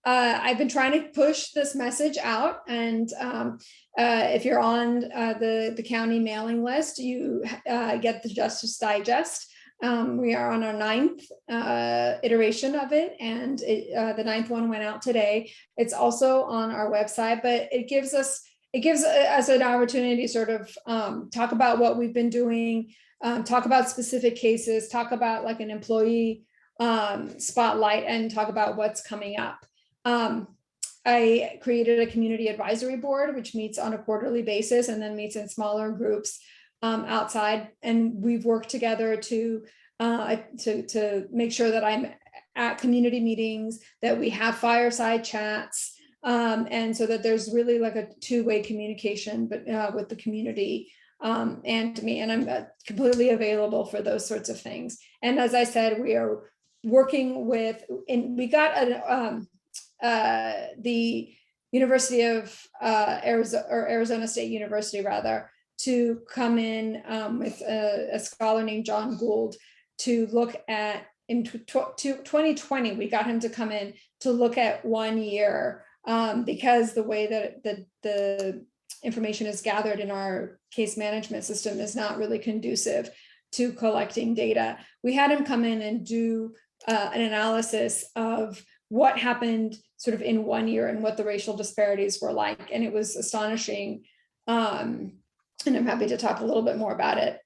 I've been trying to push this message out, and if you're on the county mailing list, you get the Justice Digest. We are on our 9th iteration of it, and the 9th one went out today. It's also on our website, but it gives us an opportunity to sort of talk about what we've been doing, talk about specific cases, talk about like an employee spotlight, and talk about what's coming up. I created a community advisory board, which meets on a quarterly basis and then meets in smaller groups outside. And we've worked together to make sure that I'm at community meetings, that we have fireside chats, and so that there's really like a two-way communication, but with the community and me, and I'm completely available for those sorts of things. And as I said, we are working with, and we got the University of Arizona, or Arizona State University rather, to come in with a scholar named John Gould to look at, in 2020, we got him to come in to look at 1 year because the way that the information is gathered in our case management system is not really conducive to collecting data. We had him come in and do an analysis of what happened sort of in 1 year and what the racial disparities were like. And it was astonishing. And I'm happy to talk a little bit more about it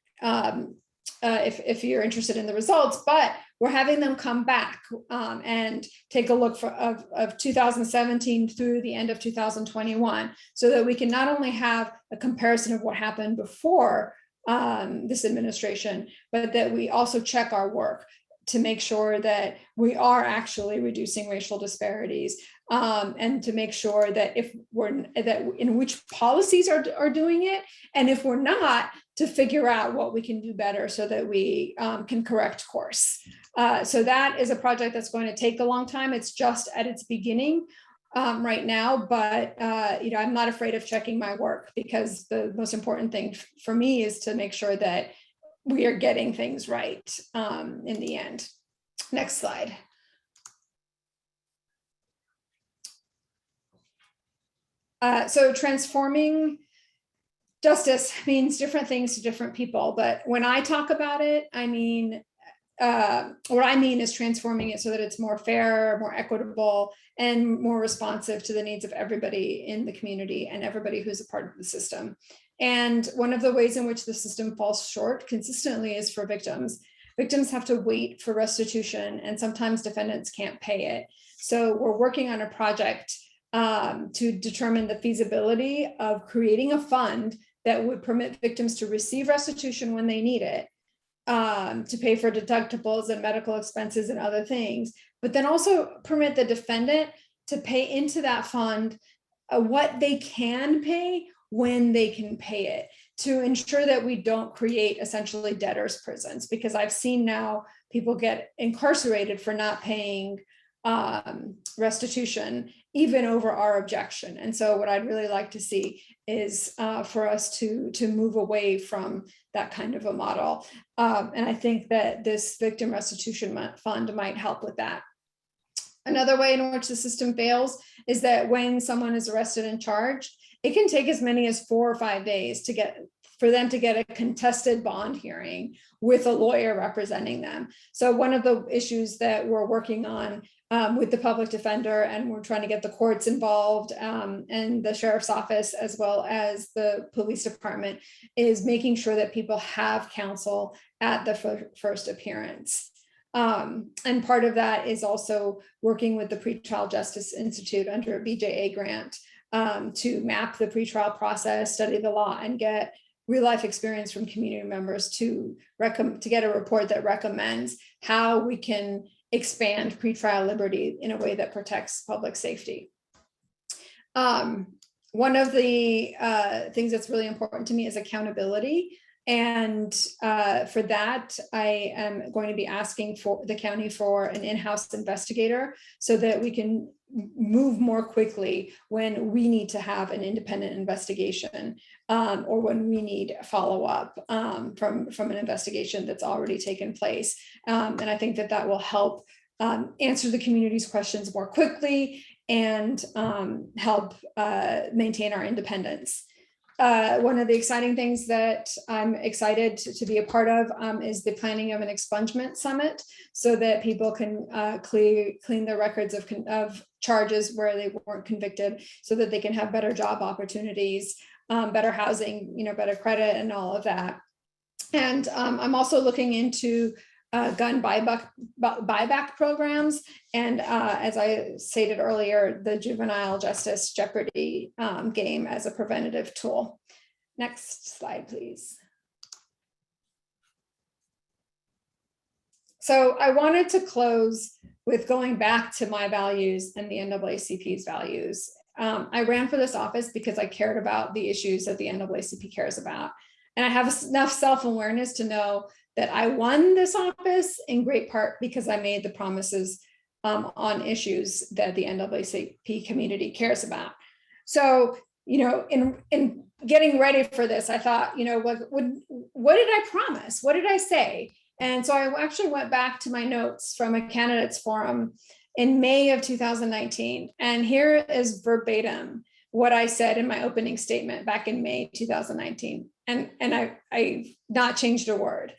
if you're interested in the results, but we're having them come back and take a look of 2017 through the end of 2021, so that we can not only have a comparison of what happened before this administration, but that we also check our work to make sure that we are actually reducing racial disparities, and to make sure that if we're that in which policies are doing it, and if we're not, to figure out what we can do better so that we can correct course. So that is a project that's going to take a long time. It's just at its beginning right now, but I'm not afraid of checking my work, because the most important thing for me is to make sure that we are getting things right in the end. Next slide. So transforming justice means different things to different people, but when I talk about it, I mean, what I mean is transforming it so that it's more fair, more equitable, and more responsive to the needs of everybody in the community and everybody who's a part of the system. And one of the ways in which the system falls short consistently is for victims. Victims have to wait for restitution, and sometimes defendants can't pay it. So we're working on a project to determine the feasibility of creating a fund that would permit victims to receive restitution when they need it, to pay for deductibles and medical expenses and other things, but then also permit the defendant to pay into that fund what they can pay when they can pay it, to ensure that we don't create essentially debtors' prisons, because I've seen now people get incarcerated for not paying restitution, even over our objection. And so what I'd really like to see is for us to move away from that kind of a model. And I think that this victim restitution fund might help with that. Another way in which the system fails is that when someone is arrested and charged, it can take as many as 4 or 5 days for them to get a contested bond hearing with a lawyer representing them. So one of the issues that we're working on with the public defender, and we're trying to get the courts involved and the sheriff's office, as well as the police department, is making sure that people have counsel at the first appearance. And part of that is also working with the Pretrial Justice Institute under a BJA grant to map the pretrial process, study the law, and get real life experience from community members to get a report that recommends how we can expand pretrial liberty in a way that protects public safety. One of the things that's really important to me is accountability. And for that, I am going to be asking for the county for an in-house investigator so that we can move more quickly when we need to have an independent investigation or when we need follow-up from an investigation that's already taken place. And I think that will help answer the community's questions more quickly and help maintain our independence. One of the exciting things that I'm excited to be a part of is the planning of an expungement summit, so that people can clean their records of charges where they weren't convicted, so that they can have better job opportunities, better housing, better credit, and all of that. And I'm also looking into gun buyback programs, and as I stated earlier, the juvenile justice Jeopardy game as a preventative tool. Next slide, please. So I wanted to close with going back to my values and the NAACP's values. I ran for this office because I cared about the issues that the NAACP cares about. And I have enough self-awareness to know that I won this office in great part because I made the promises on issues that the NAACP community cares about. So, in getting ready for this, I thought, what did I promise? What did I say? And so I actually went back to my notes from a candidates forum in May of 2019. And here is verbatim what I said in my opening statement back in May 2019. And I've not changed a word.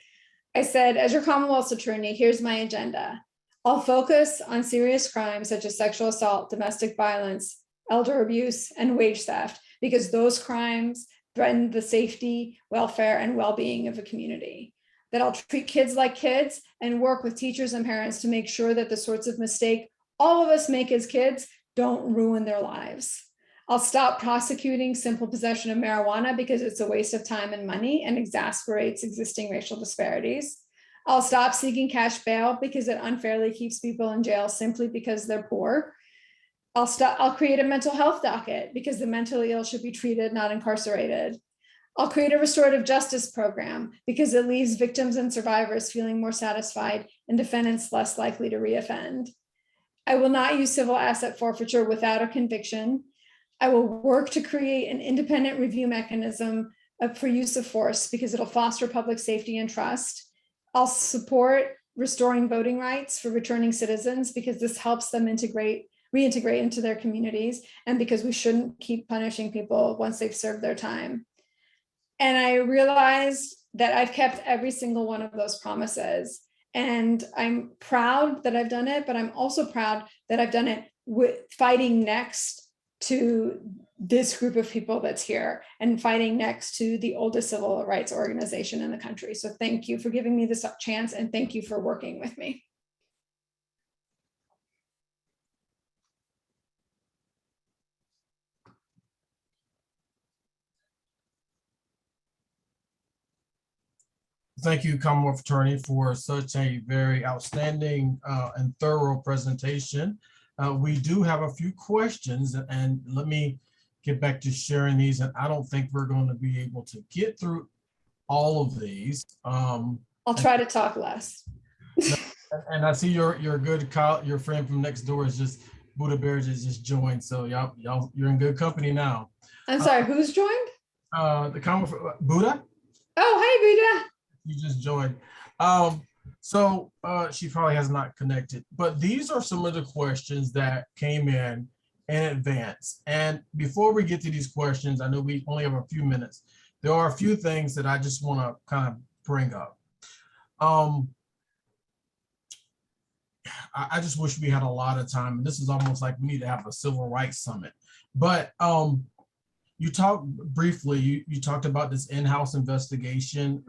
I said, as your Commonwealth's attorney, here's my agenda. I'll focus on serious crimes such as sexual assault, domestic violence, elder abuse, and wage theft, because those crimes threaten the safety, welfare, and well-being of a community. That I'll treat kids like kids and work with teachers and parents to make sure that the sorts of mistake all of us make as kids don't ruin their lives. I'll stop prosecuting simple possession of marijuana because it's a waste of time and money and exasperates existing racial disparities. I'll stop seeking cash bail because it unfairly keeps people in jail simply because they're poor. I'll create a mental health docket because the mentally ill should be treated, not incarcerated. I'll create a restorative justice program because it leaves victims and survivors feeling more satisfied and defendants less likely to reoffend. I will not use civil asset forfeiture without a conviction. I will work to create an independent review mechanism for use of force because it'll foster public safety and trust. I'll support restoring voting rights for returning citizens because this helps them reintegrate into their communities, and because we shouldn't keep punishing people once they've served their time. And I realized that I've kept every single one of those promises. And I'm proud that I've done it, but I'm also proud that I've done it with fighting next to this group of people that's here and fighting next to the oldest civil rights organization in the country. So thank you for giving me this chance, and thank you for working with me. Thank you, Commonwealth Attorney, for such a very outstanding and thorough presentation. We do have a few questions, and let me get back to sharing these. And I don't think we're going to be able to get through all of these. I'll try to talk less. And I see your your friend from next door is just Buddha Bear just joined. So y'all you're in good company now. I'm sorry, who's joined? The Commonwealth Buddha. Oh, hey, Buddha. You just joined. So she probably has not connected, but these are some of the questions that came in advance. And before we get to these questions, I know we only have a few minutes. There are a few things that I just want to kind of bring up. I just wish we had a lot of time, and this is almost like we need to have a civil rights summit. But you talked briefly, you talked about this in-house investigation.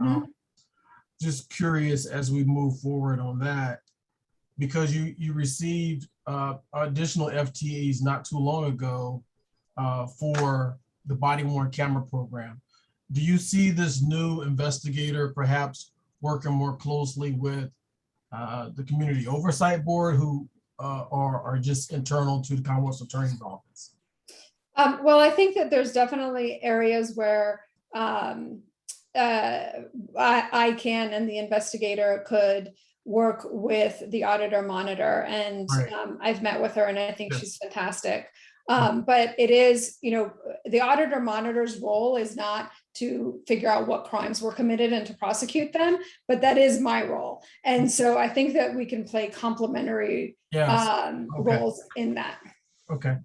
Just curious as we move forward on that, because you received additional FTEs not too long ago for the body-worn camera program. Do you see this new investigator perhaps working more closely with the Community Oversight Board, who are just internal to the Commonwealth Attorney's Office? Well, I think that there's definitely areas where I can and the investigator could work with the auditor monitor, and Right. I've met with her and I think Yes. she's fantastic. But it is, the auditor monitor's role is not to figure out what crimes were committed and to prosecute them, but that is my role. And so I think that we can play complementary Okay. roles in that. Okay.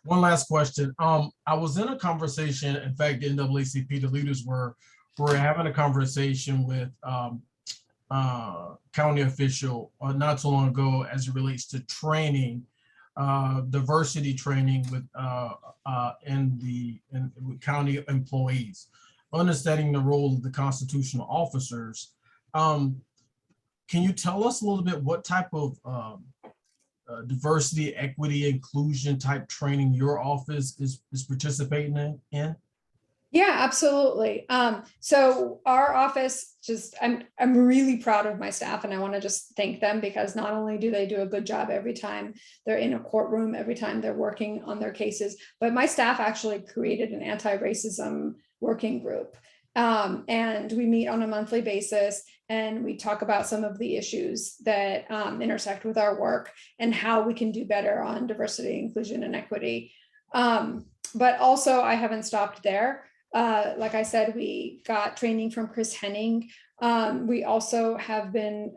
One last question. I was in a conversation, in fact, the NAACP, the leaders were having a conversation with county official not so long ago as it relates to training, diversity training with with county employees, understanding the role of the constitutional officers. Can you tell us a little bit what type of diversity, equity, inclusion type training your office is participating in? Yeah, absolutely. So our office, I'm really proud of my staff, and I want to just thank them, because not only do they do a good job every time they're in a courtroom, every time they're working on their cases, but my staff actually created an anti-racism working group. And we meet on a monthly basis, and we talk about some of the issues that intersect with our work and how we can do better on diversity, inclusion, and equity. But also, I haven't stopped there. Like I said, we got training from Chris Henning. We also have been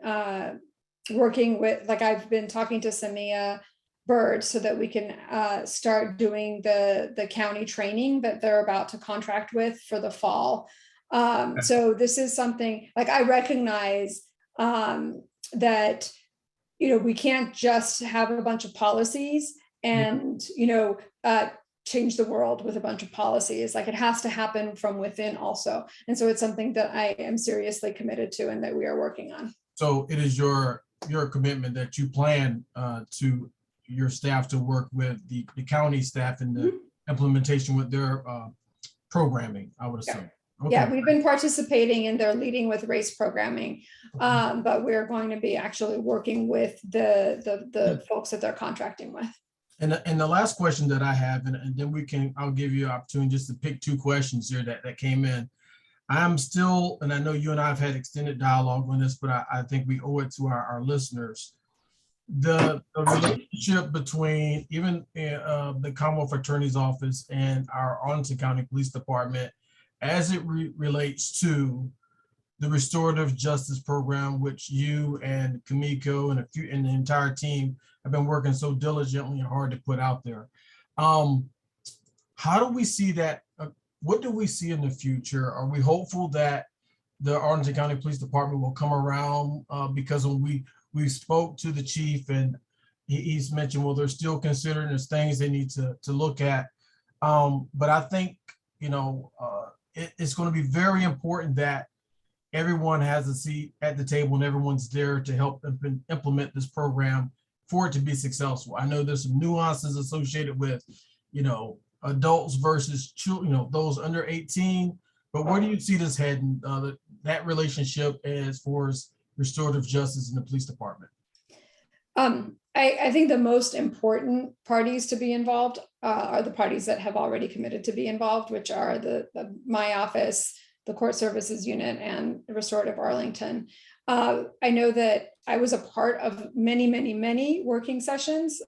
working with, I've been talking to Samia Bird so that we can start doing the county training that they're about to contract with for the fall. So this is something, I recognize that, we can't just have a bunch of policies and, change the world with a bunch of policies. It has to happen from within also. And so it's something that I am seriously committed to and that we are working on. So it is your commitment that you plan to your staff to work with the county staff in the implementation with their programming, I would assume. Yeah, Okay. we've been participating in their Leading with Race programming, but we're going to be actually working with the folks that they're contracting with. And the last question that I have, and then I'll give you an opportunity just to pick two questions here that came in. I'm still, and I know you and I have had extended dialogue on this, but I think we owe it to our listeners. The relationship between even the Commonwealth Attorney's Office and our Arlington County Police Department as it relates to the restorative justice program, which you and Kamiko and the entire team have been working so diligently and hard to put out there. How do we see that? What do we see in the future? Are we hopeful that the Arlington County Police Department will come around? Because when we spoke to the chief and he's mentioned, well, they're still considering there's things they need to look at. But I think, it's going to be very important that everyone has a seat at the table and everyone's there to help implement this program for it to be successful. I know there's some nuances associated with, adults versus children, those under 18, but where do you see this heading, that relationship as far as restorative justice in the police department? I think the most important parties to be involved are the parties that have already committed to be involved, which are my office, the Court Services Unit, and Restorative Arlington. I know that I was a part of many working sessions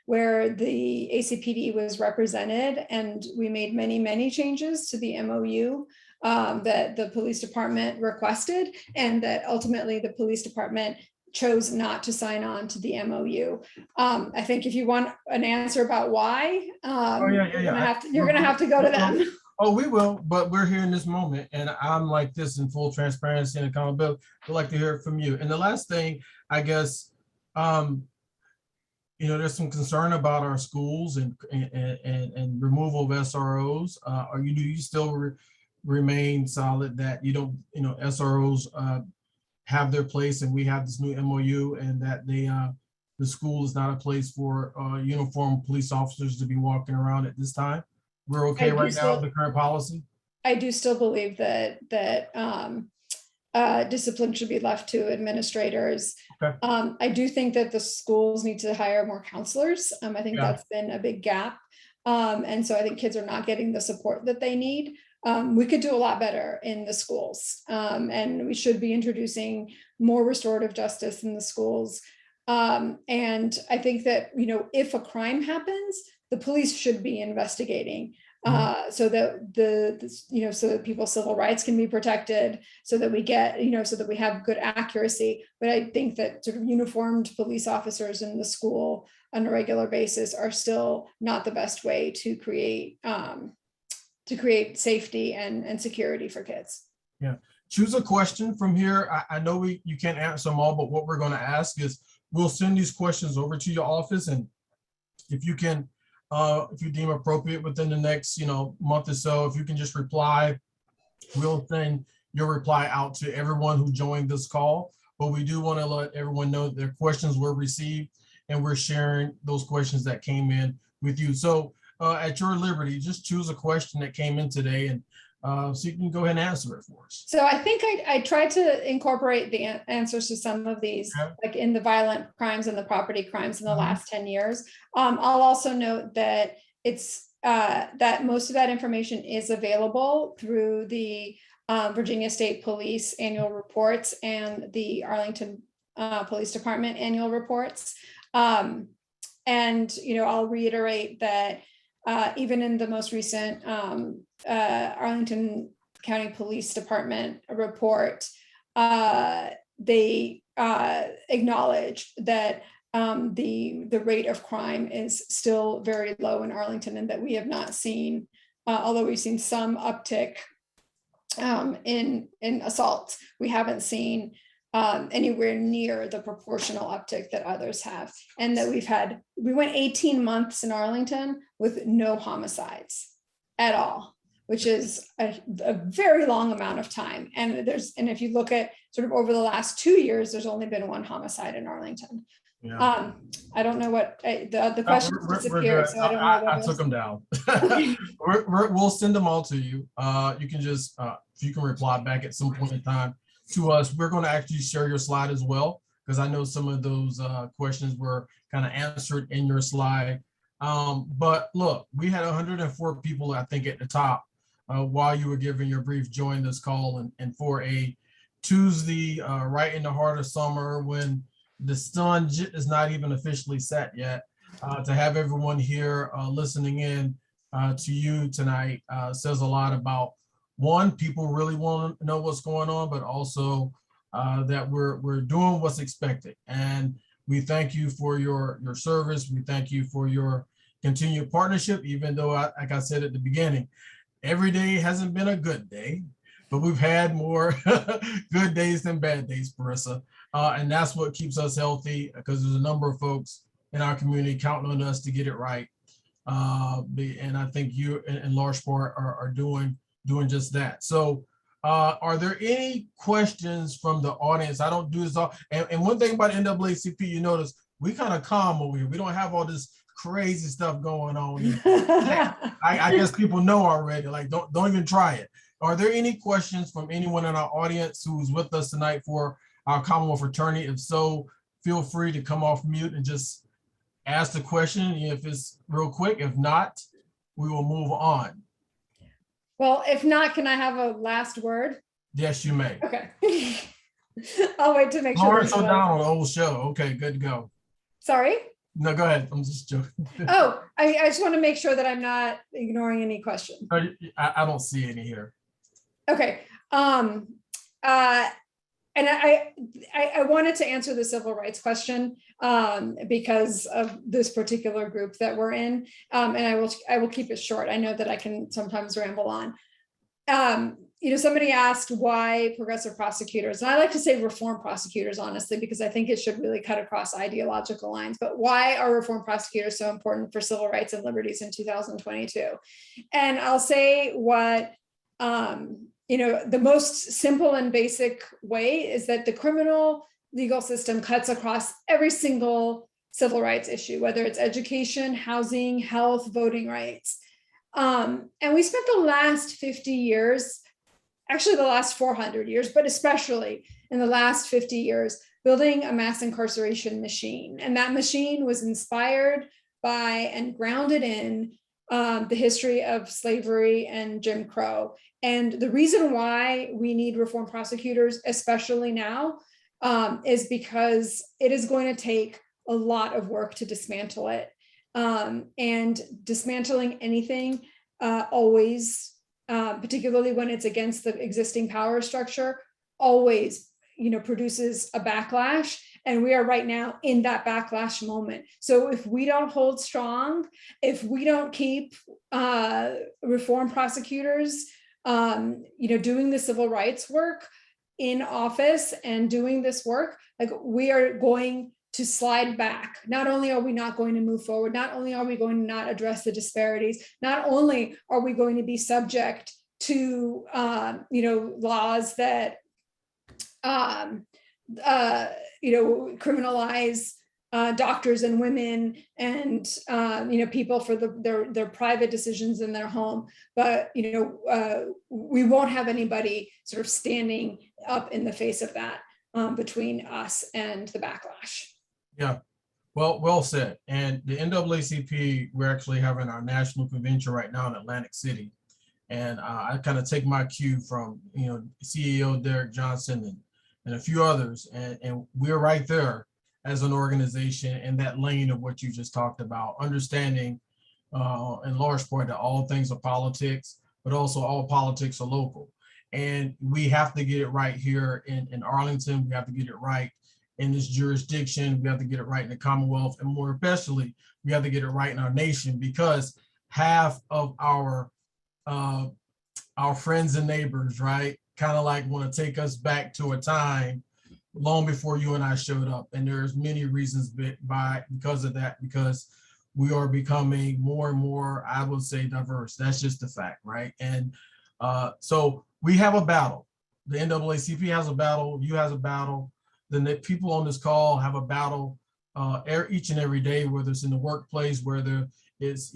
where the ACPD was represented, and we made many changes to the MOU that the police department requested, and that ultimately the police department chose not to sign on to the MOU. I think if you want an answer about why, you're gonna have to go to them. Oh, we will, but we're here in this moment, and I'm like this in full transparency and accountability. I'd like to hear it from you. And the last thing, I guess, there's some concern about our schools and removal of SROs. Do you still remain solid that you don't, SROs have their place, and we have this new MOU, and that the school is not a place for uniformed police officers to be walking around at this time? We're okay right now with the current policy? I do still believe that discipline should be left to administrators. Okay. I do think that the schools need to hire more counselors. I think that's been a big gap. And so I think kids are not getting the support that they need. We could do a lot better in the schools, and we should be introducing more restorative justice in the schools. And I think that, if a crime happens, the police should be investigating so that so that people's civil rights can be protected, so that we get, so that we have good accuracy. But I think that sort of uniformed police officers in the school on a regular basis are still not the best way to create safety and security for kids. Yeah. Choose a question from here. I know you can't answer them all, but what we're going to ask is we'll send these questions over to your office, and if you can, if you deem appropriate within the next, month or so, if you can just reply, we'll send your reply out to everyone who joined this call. But we do want to let everyone know that their questions were received, and we're sharing those questions that came in with you. So at your liberty, just choose a question that came in today, and so you can go ahead and answer it for us. So I think I tried to incorporate the answers to some of these, like in the violent crimes and the property crimes in the last 10 years. I'll also note that it's that most of that information is available through the Virginia State Police annual reports and the Arlington Police Department annual reports. And I'll reiterate that even in the most recent Arlington County Police Department report, they acknowledge that the rate of crime is still very low in Arlington, and that we have not seen, although we've seen some uptick in assaults, we haven't seen anywhere near the proportional uptick that others have. And that we went 18 months in Arlington with no homicides at all, which is a very long amount of time. And if you look at sort of over the last 2 years, there's only been one homicide in Arlington. Yeah. I don't know what, the No, questions we're disappeared, good. so I don't know what I it took is. them down. Okay. We'll send them all to you. You can just, if you can reply back at some point in time to us. We're going to actually share your slide as well, because I know some of those questions were kind of answered in your slide. But look, we had 104 people, I think, at the top while you were giving your brief join this call, and for a Tuesday, right in the heart of summer, when the sun is not even officially set yet, to have everyone here listening in to you tonight says a lot about, one, people really want to know what's going on, but also that we're doing what's expected. And we thank you for your service. We thank you for your continued partnership, even though, like I said at the beginning, every day hasn't been a good day, but we've had more good days than bad days, Parisa. And that's what keeps us healthy, because there's a number of folks in our community counting on us to get it right. And I think you, in large part, are doing just that. So are there any questions from the audience? I don't do this all. And one thing about NAACP, you notice we kind of calm over here. We don't have all this crazy stuff going on. I guess people know already, like, don't even try it. Are there any questions from anyone in our audience who's with us tonight for our Commonwealth attorney? If so, feel free to come off mute and just ask the question if it's real quick. If not, we will move on. Well, if not, can I have a last word? Yes, you may. Okay. I'll wait to make sure. Lawrence O'Donnell, old show. Okay, good to go. Sorry? No, go ahead. I'm just joking. Oh, I just want to make sure that I'm not ignoring any question. I don't see any here. Okay. And I wanted to answer the civil rights question because of this particular group that we're in. And I will keep it short. I know that I can sometimes ramble on. Somebody asked why progressive prosecutors, and I like to say reform prosecutors, honestly, because I think it should really cut across ideological lines. But why are reform prosecutors so important for civil rights and liberties in 2022? And I'll say what the most simple and basic way is that the criminal legal system cuts across every single civil rights issue, whether it's education, housing, health, voting rights. And we spent the last 50 years, actually the last 400 years, but especially in the last 50 years, building a mass incarceration machine. And that machine was inspired by and grounded in the history of slavery and Jim Crow. And the reason why we need reform prosecutors, especially now, is because it is going to take a lot of work to dismantle it. And dismantling anything always, particularly when it's against the existing power structure, always produces a backlash. And we are right now in that backlash moment. So if we don't hold strong, if we don't keep reform prosecutors, doing the civil rights work in office and doing this work, like, we are going to slide back. Not only are we not going to move forward, not only are we going to not address the disparities, not only are we going to be subject to, laws that, criminalize doctors and women and people for their private decisions in their home, but we won't have anybody sort of standing up in the face of that between us and the backlash. Yeah, well said. And the NAACP, we're actually having our national convention right now in Atlantic City, and I kind of take my cue from CEO Derek Johnson and a few others, and we're right there as an organization in that lane of what you just talked about, understanding in large part that all things are politics, but also all politics are local. And we have to get it right here in Arlington. We have to get it right in this jurisdiction. We have to get it right in the Commonwealth, and more especially, we have to get it right in our nation, because half of our friends and neighbors, right, kind of like want to take us back to a time long before you and I showed up. And there's many reasons because of that, because we are becoming more and more, I would say, diverse. That's just the fact, right? And so we have a battle. The NAACP has a battle, you has a battle, the people on this call have a battle each and every day, whether it's in the workplace, whether it's,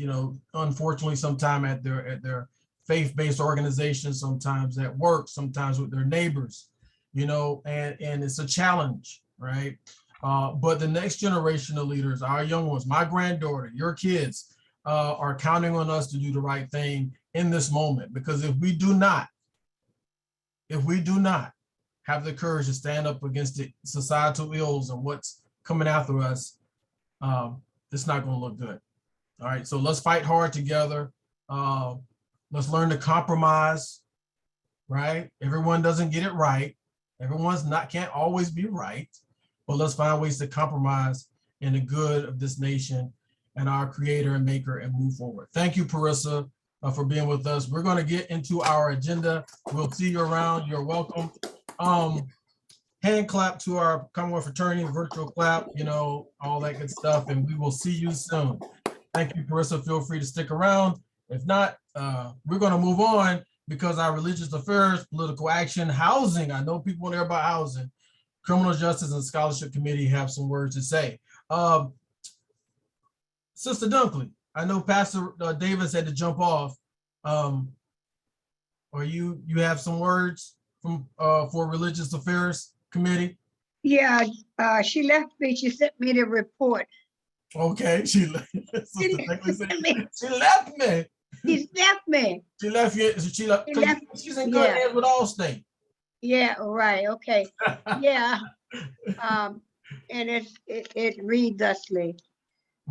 unfortunately, sometime at their faith-based organizations, sometimes at work, sometimes with their neighbors, and it's a challenge, right? But the next generation of leaders, our young ones, my granddaughter, your kids, are counting on us to do the right thing in this moment. Because if we do not have the courage to stand up against the societal ills and what's coming after us, it's not going to look good. All right, so let's fight hard together. Let's learn to compromise, right? Everyone doesn't get it right. Can't always be right, but let's find ways to compromise in the good of this nation and our creator and maker and move forward. Thank you, Parisa, for being with us. We're going to get into our agenda. We'll see you around. You're welcome. Hand clap to our Commonwealth attorney, virtual clap, all that good stuff, and we will see you soon. Thank you, Parisa. Feel free to stick around. If not, we're going to move on because our religious affairs, political action, housing, I know people want to hear about housing, criminal justice and scholarship committee have some words to say. Sister Dunkley, I know Pastor Davis had to jump off. Or you have some words from for religious affairs committee? Yeah, she left me. She sent me the report. Okay, she left me. She left me. She left you. She's in good hands with Allstate. Yeah, right. Okay. Yeah. And it reads thusly.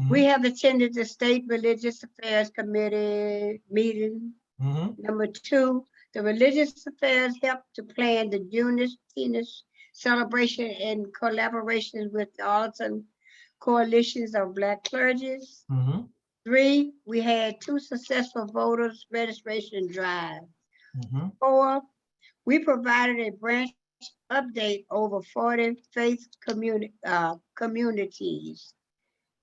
We have attended the State Religious Affairs Committee meeting. Number 2, the Religious Affairs helped to plan the Juneteenth celebration in collaboration with the Arlington coalitions of Black clergies. 3, we had 2 successful voters registration drives. 4, we provided a branch update over 40 faith communities.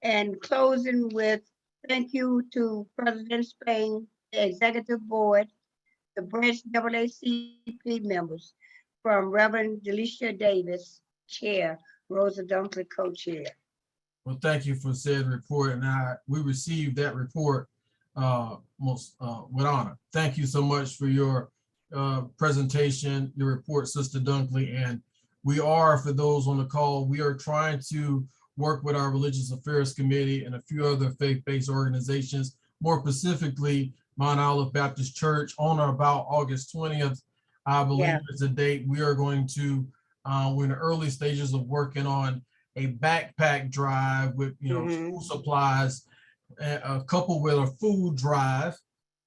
And closing with thank you to President Spain, the Executive Board, the branch NAACP members, from Reverend Delisha Davis, Chair, Rosa Dunkley, Co-Chair. Well, thank you for said report, and we received that report with honor. Thank you so much for your presentation, your report, Sister Dunkley. And we are, for those on the call, we are trying to work with our Religious Affairs Committee and a few other faith-based organizations, more specifically Mount Olive Baptist Church, on or about August 20th, I believe is the date. We are going to, we're in the early stages of working on a backpack drive with, school supplies, coupled with a food drive,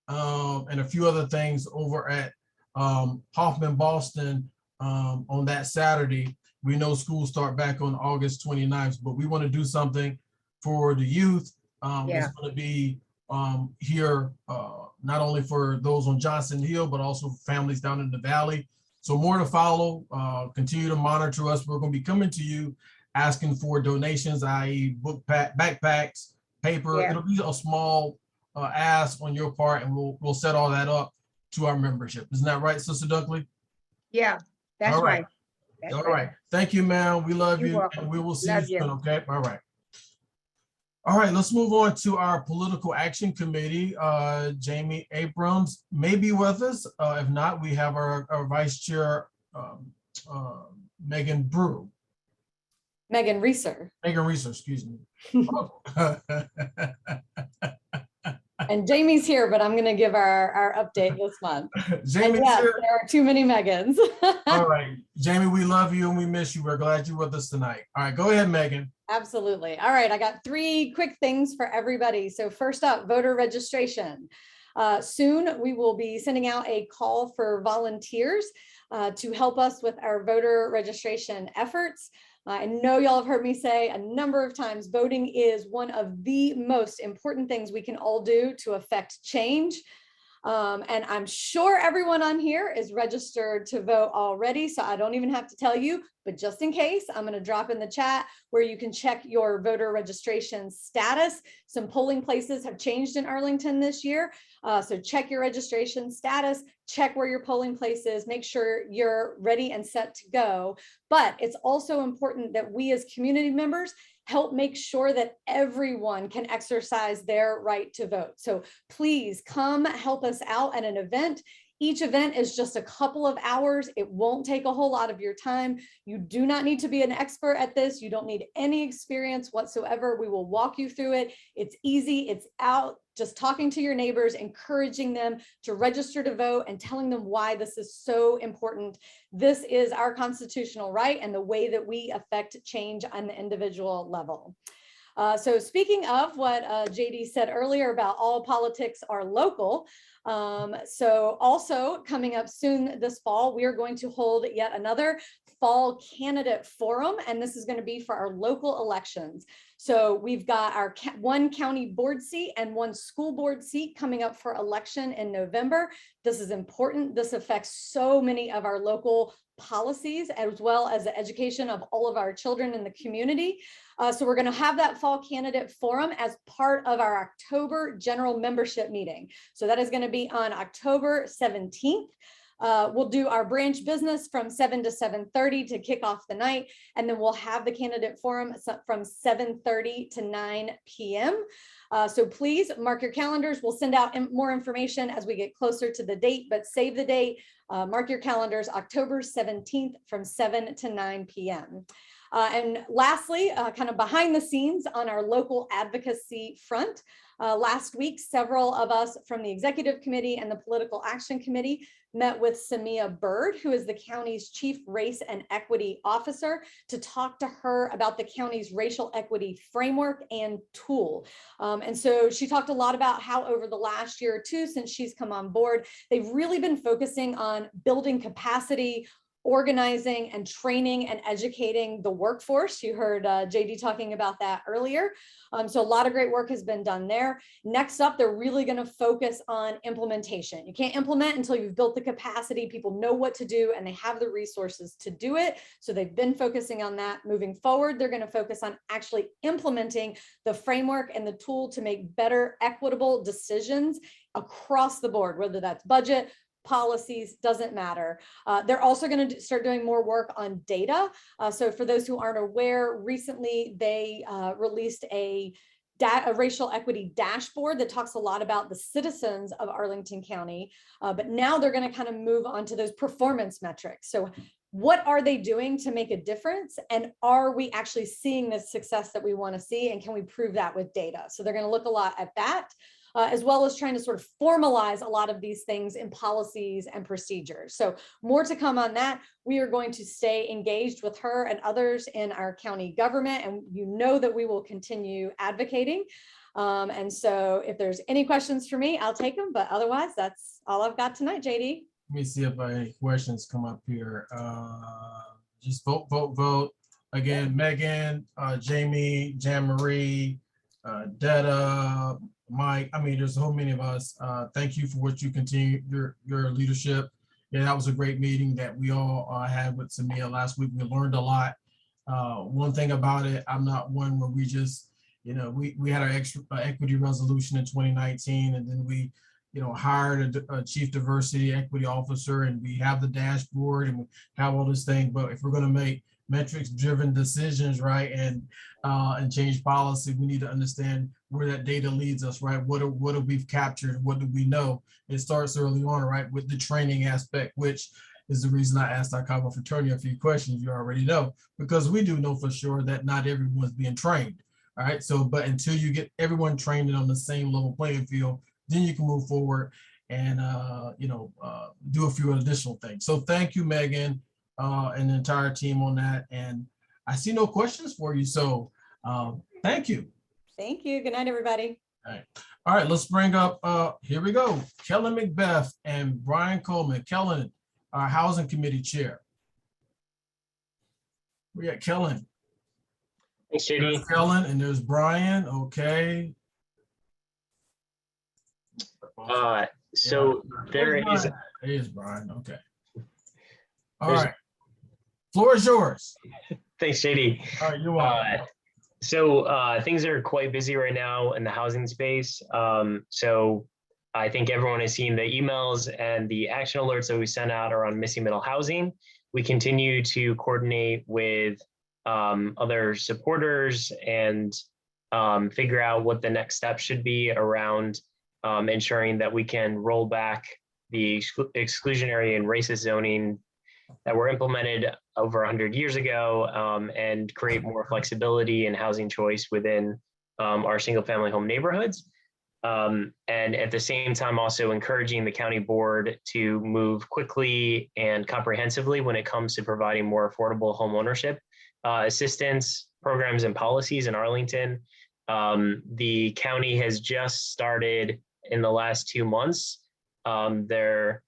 and a few other things over at Hoffman Boston on that Saturday. We know schools start back on August 29th, but we want to do something for the youth. It's going to be here, not only for those on Johnson Hill, but also families down in the Valley. So more to follow. Continue to monitor us. We're going to be coming to you asking for donations, i.e. backpacks, paper. It'll be a small ask on your part, and we'll set all that up to our membership. Isn't that right, Sister Dunkley? Yeah, that's all right. All right. Thank you, ma'am. We love you, and we will see you soon, okay? All right. All right, let's move on to our Political Action Committee. Jamie Abrams may be with us. If not, we have our Vice Chair, Megan Brew. Megan Reeser. Megan Reeser, excuse me. And Jamie's here, but I'm going to give our update this month. Jamie's yes, here. There are too many Megans. All right, Jamie, we love you and we miss you. We're glad you're with us tonight. All right, go ahead, Megan. Absolutely. All right, I got 3 quick things for everybody. So first up, voter registration. Soon we will be sending out a call for volunteers to help us with our voter registration efforts. I know y'all have heard me say a number of times, voting is one of the most important things we can all do to affect change. And I'm sure everyone on here is registered to vote already, so I don't even have to tell you, but just in case, I'm going to drop in the chat where you can check your voter registration status. Some polling places have changed in Arlington this year, so check your registration status, check where your polling place is, make sure you're ready and set to go. But it's also important that we as community members help make sure that everyone can exercise their right to vote. So please come help us out at an event. Each event is just a couple of hours. It won't take a whole lot of your time. You do not need to be an expert at this. You don't need any experience whatsoever. We will walk you through it. It's easy. It's out just talking to your neighbors, encouraging them to register to vote and telling them why this is so important. This is our constitutional right and the way that we affect change on the individual level. So speaking of what JD said earlier about all politics are local, so also coming up soon this fall, we are going to hold yet another fall candidate forum, and this is going to be for our local elections. So we've got our one county board seat and one school board seat coming up for election in November. This is important. This affects so many of our local policies, as well as the education of all of our children in the community. So we're going to have that fall candidate forum as part of our October general membership meeting. So that is going to be on October 17th. We'll do our branch business from 7 to 7:30 to kick off the night. And then we'll have the candidate forum from 7:30 to 9 p.m. So please mark your calendars. We'll send out more information as we get closer to the date, but save the date, mark your calendars, October 17th from 7 to 9 p.m. And lastly, kind of behind the scenes on our local advocacy front, last week, several of us from the executive committee and the political action committee met with Samia Bird, who is the county's chief race and equity officer, to talk to her about the county's racial equity framework and tool. And so she talked a lot about how over the last year or two, since she's come on board, they've really been focusing on building capacity, organizing and training and educating the workforce. You heard JD talking about that earlier. So a lot of great work has been done there. Next up, they're really going to focus on implementation. You can't implement until you've built the capacity, people know what to do, and they have the resources to do it. So they've been focusing on that. Moving forward, they're going to focus on actually implementing the framework and the tool to make better, equitable decisions across the board, whether that's budget, policies, doesn't matter. They're also going to start doing more work on data. So for those who aren't aware, recently they released a racial equity dashboard that talks a lot about the citizens of Arlington County. But now they're going to kind of move on to those performance metrics. So what are they doing to make a difference? And are we actually seeing the success that we want to see? And can we prove that with data? So they're going to look a lot at that. As well as trying to sort of formalize a lot of these things in policies and procedures. So more to come on that. We are going to stay engaged with her and others in our county government, and you know that we will continue advocating. And so if there's any questions for me, I'll take them, but otherwise that's all I've got tonight, JD. Let me see if any questions come up here. Just vote, vote, vote. Again, Megan, Jamie, Jan Marie, Detta, Mike, I mean, there's so many of us. Thank you for what you continue, your leadership. Yeah, that was a great meeting that we all had with Samia last week. We learned a lot. One thing about it, I'm not one where we just, you know, we had our equity resolution in 2019, and then we, you know, hired a chief diversity equity officer, and we have the dashboard and we have all this thing. But if we're going to make metrics driven decisions, right, and change policy, we need to understand where that data leads us, right? What have we captured? What do we know? It starts early on, right, with the training aspect, which is the reason I asked our Commonwealth fraternity a few questions you already know, because we do know for sure that not everyone's being trained, all right? So, but until you get everyone trained on the same level playing field, then you can move forward and, do a few additional things. So thank you, Megan, and the entire team on that. And I see no questions for you. So thank you. Thank you. Good night, everybody. All right, let's bring up, here we go, Kellen McBeth and Brian Coleman. Kellen, our Housing Committee Chair. We got Kellen. Thanks, JD. There's Kellen, and there's Brian. Okay. So there is. There's Brian. Okay. All right. Floor is yours. Thanks, JD. All right, you're welcome. So things are quite busy right now in the housing space. So I think everyone has seen the emails and the action alerts that we sent out around missing middle housing. We continue to coordinate with other supporters and figure out what the next step should be around ensuring that we can roll back the exclusionary and racist zoning that were implemented over 100 years ago, and create more flexibility and housing choice within our single family home neighborhoods. And at the same time, also encouraging the county board to move quickly and comprehensively when it comes to providing more affordable home ownership assistance programs and policies in Arlington. The county has just started in the last 2 months their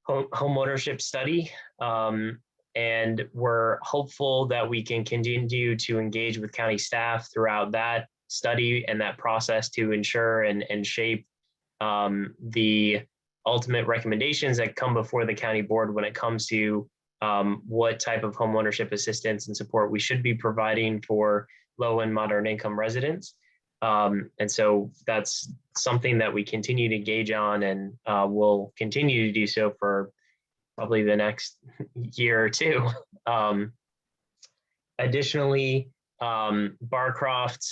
home ownership study. And we're hopeful that we can continue to engage with county staff throughout that study and that process to ensure and shape the ultimate recommendations that come before the county board when it comes to what type of home ownership assistance and support we should be providing for low and moderate income residents. And so that's something that we continue to engage on, and will continue to do so for probably the next year or two. Additionally, Barcroft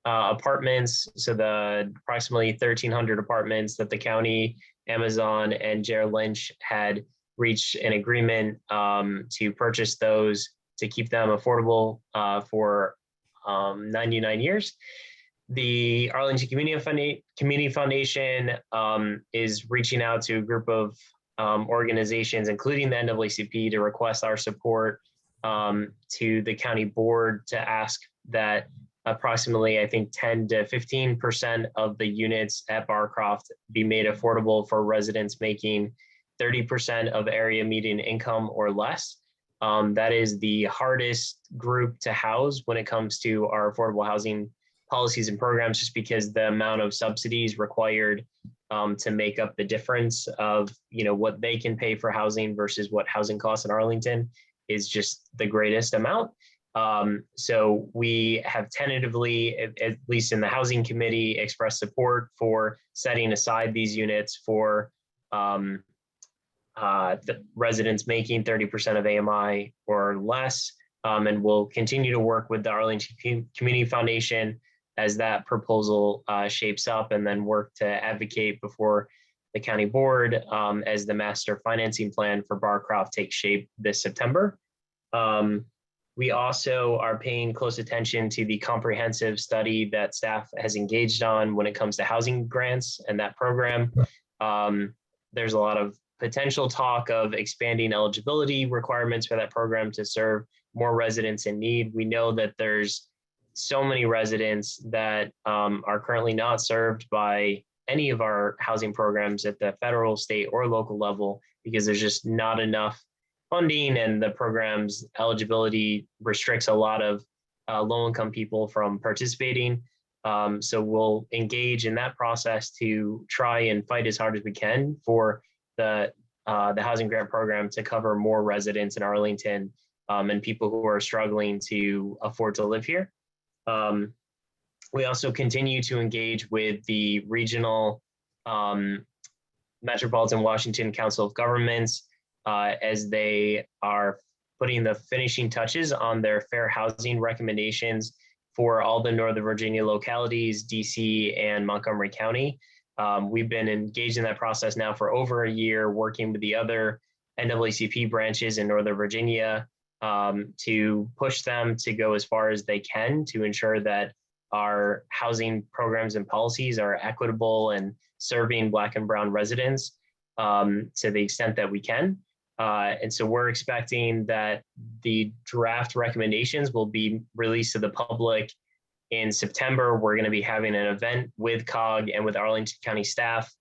apartments, so the approximately 1,300 apartments that the county, Amazon, and Jared Lynch had reached an agreement to purchase those to keep them affordable for 99 years. The Arlington Community Foundation is reaching out to a group of organizations, including the NAACP, to request our support to the county board to ask that approximately, I think, 10 to 15% of the units at Barcroft be made affordable for residents making 30% of area median income or less. That is the hardest group to house when it comes to our affordable housing policies and programs, just because the amount of subsidies required to make up the difference of what they can pay for housing versus what housing costs in Arlington is just the greatest amount. So we have tentatively, at least in the housing committee, expressed support for setting aside these units for the residents making 30% of AMI or less. And we'll continue to work with the Arlington Community Foundation as that proposal shapes up, and then work to advocate before the county board as the master financing plan for Barcroft takes shape this September. We also are paying close attention to the comprehensive study that staff has engaged on when it comes to housing grants and that program. There's a lot of potential talk of expanding eligibility requirements for that program to serve more residents in need. We know that there's so many residents that are currently not served by any of our housing programs at the federal, state, or local level because there's just not enough funding, and the program's eligibility restricts a lot of low-income people from participating. So we'll engage in that process to try and fight as hard as we can for the housing grant program to cover more residents in Arlington and people who are struggling to afford to live here. We also continue to engage with the regional Metropolitan Washington Council of Governments as they are putting the finishing touches on their fair housing recommendations for all the Northern Virginia localities, DC and Montgomery County. We've been engaged in that process now for over a year, working with the other NAACP branches in Northern Virginia to push them to go as far as they can to ensure that our housing programs and policies are equitable and serving Black and Brown residents to the extent that we can. And so we're expecting that the draft recommendations will be released to the public in September. We're going to be having an event with COG and with Arlington County staff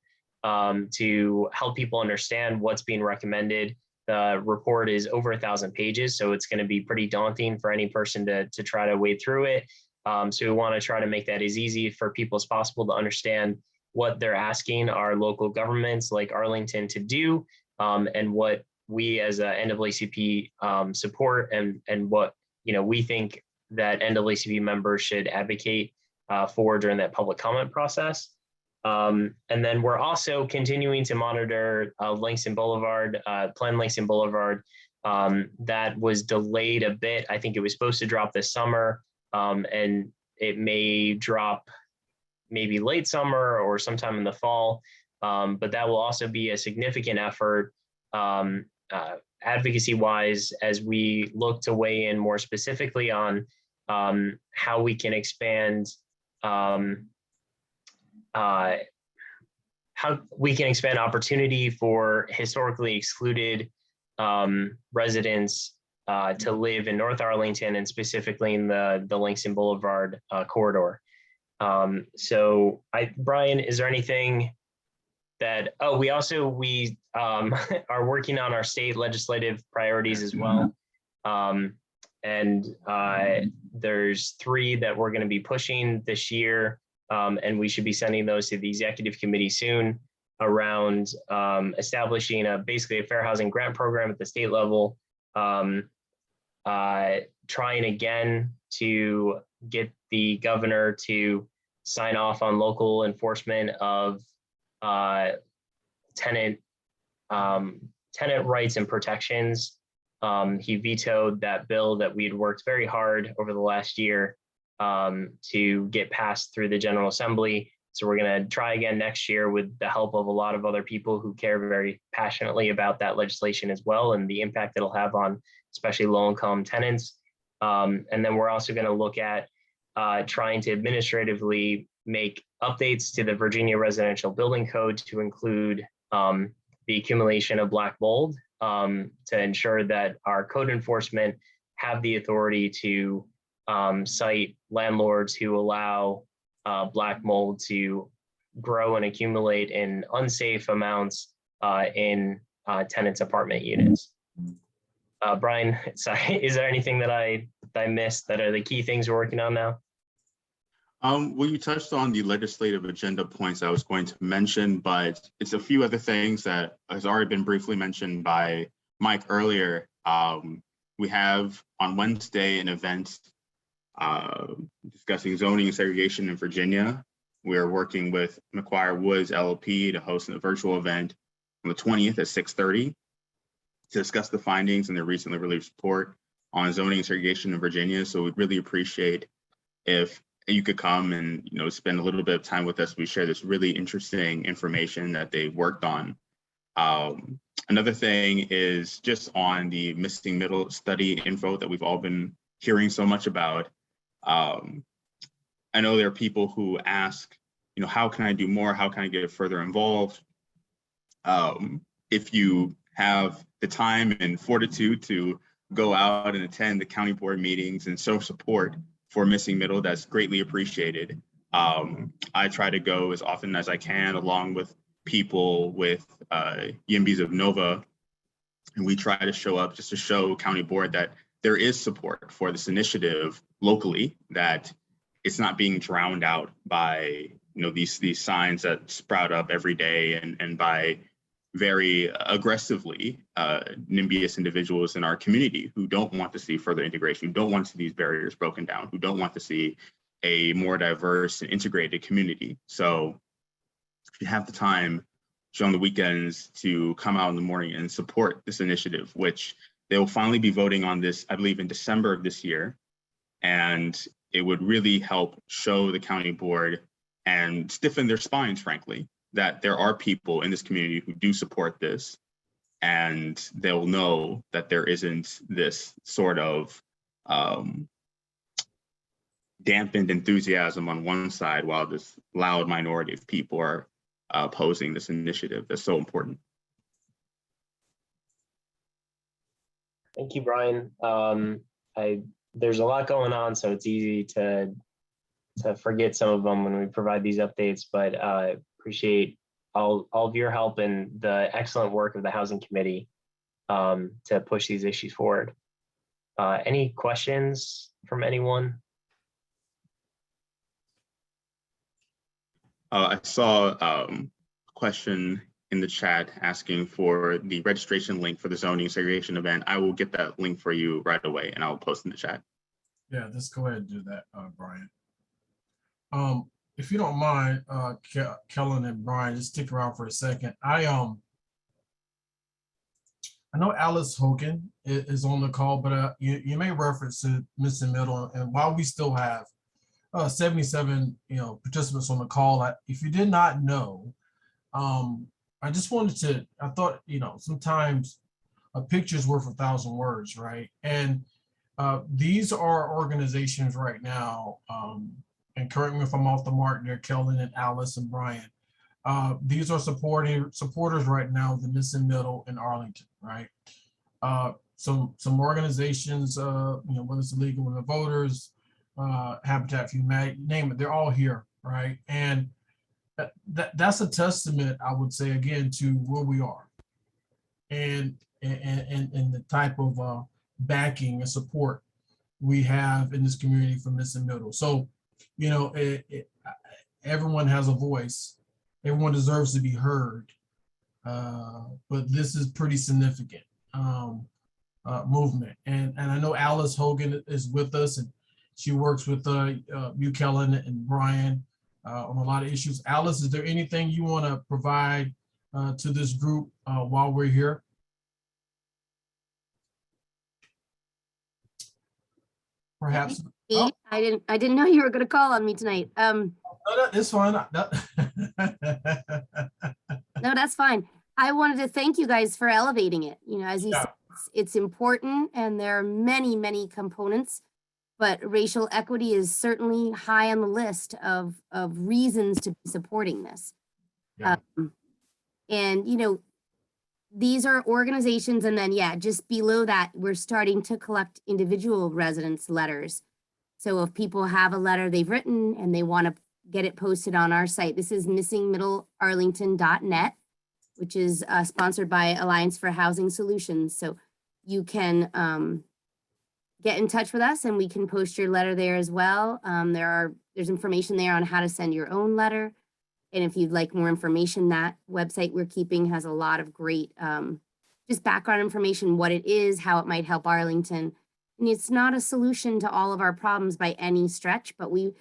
to help people understand what's being recommended. The report is over 1,000 pages, so it's going to be pretty daunting for any person to try to wade through it. So we want to try to make that as easy for people as possible to understand what they're asking our local governments like Arlington to do, and what we as a NAACP support, and what we think that NAACP members should advocate for during that public comment process. And then we're also continuing to monitor Langston Boulevard, Plan Langston Boulevard, That was delayed a bit. I think it was supposed to drop this summer, and it may drop maybe late summer or sometime in the fall. But that will also be a significant effort advocacy-wise as we look to weigh in more specifically on how we can expand opportunity for historically excluded residents to live in North Arlington and specifically in the Langston Boulevard corridor. Brian, is there anything that, we are working on our state legislative priorities as well. There's 3 that we're going to be pushing this year, and we should be sending those to the executive committee soon around establishing basically a fair housing grant program at the state level, trying again to get the governor to sign off on local enforcement of tenant rights and protections. He vetoed that bill that we had worked very hard over the last year to get passed through the General Assembly. So we're going to try again next year with the help of a lot of other people who care very passionately about that legislation as well and the impact it'll have on especially low-income tenants. And then we're also going to look at trying to administratively make updates to the Virginia Residential Building Code to include the accumulation of black mold to ensure that our code enforcement have the authority to cite landlords who allow black mold to grow and accumulate in unsafe amounts in tenants' apartment units. Brian, sorry, is there anything that I missed that are the key things we're working on now? Well, you touched on the legislative agenda points I was going to mention, but it's a few other things that has already been briefly mentioned by Mike earlier. We have on Wednesday an event discussing zoning and segregation in Virginia. We're working with McGuire Woods LLP to host a virtual event on the 20th at 6:30 to discuss the findings in their recently released report on zoning and segregation in Virginia. So we'd really appreciate if you could come and spend a little bit of time with us. We share this really interesting information that they worked on. Another thing is just on the missing middle study info that we've all been hearing so much about. I know there are people who ask, how can I do more? How can I get further involved? If you have the time and fortitude to go out and attend the county board meetings and show support for missing middle, that's greatly appreciated. I try to go as often as I can, along with people with YIMBYs of Nova, and we try to show up just to show county board that there is support for this initiative locally, that it's not being drowned out by these signs that sprout up every day and by very aggressively NIMBYist individuals in our community who don't want to see further integration, who don't want to see these barriers broken down, who don't want to see a more diverse and integrated community. So if you have the time on the weekends to come out in the morning and support this initiative, which they will finally be voting on this, I believe, in December of this year. And it would really help show the county board and stiffen their spines, frankly, that there are people in this community who do support this, and they'll know that there isn't this sort of dampened enthusiasm on one side while this loud minority of people are opposing this initiative that's so important. Thank you, Brian. There's a lot going on, so it's easy to forget some of them when we provide these updates, but appreciate all of your help and the excellent work of the Housing Committee to push these issues forward. Any questions from anyone? I saw a question in the chat asking for the registration link for the zoning segregation event. I will get that link for you right away and I'll post in the chat. Yeah, just go ahead and do that, Brian. If you don't mind, Kellen and Brian, just stick around for a second. I know Alice Hogan is on the call, but you made reference to missing middle, and while we still have 77, participants on the call, if you did not know, I just wanted to, I thought, sometimes a picture's worth 1,000 words, right? And these are organizations right now, and correct me if I'm off the mark there, Kellen and Alice and Brian. These are supporters right now of the missing middle in Arlington, right? Some organizations, whether it's the League of Women Voters, Habitat for Humanity, name it, they're all here, right? And that's a testament, I would say, again, to where we are and the type of backing and support we have in this community for missing middle. So, everyone has a voice. Everyone deserves to be heard. But this is pretty significant movement. And I know Alice Hogan is with us, and she works with you, Kellen, and Brian on a lot of issues. Alice, is there anything you want to provide to this group while we're here? Perhaps. I didn't know you were going to call on me tonight. No, it's fine. No, that's fine. I wanted to thank you guys for elevating it. As you said, it's important, and there are many, many components, but racial equity is certainly high on the list of reasons to be supporting this. Yeah. And these are organizations, and then just below that, we're starting to collect individual residents' letters. So if people have a letter they've written and they want to get it posted on our site, this is missingmiddlearlington.net, which is sponsored by Alliance for Housing Solutions. So you can get in touch with us, and we can post your letter there as well. There's information there on how to send your own letter. And if you'd like more information, that website we're keeping has a lot of great just background information, what it is, how it might help Arlington. And it's not a solution to all of our problems by any stretch, but we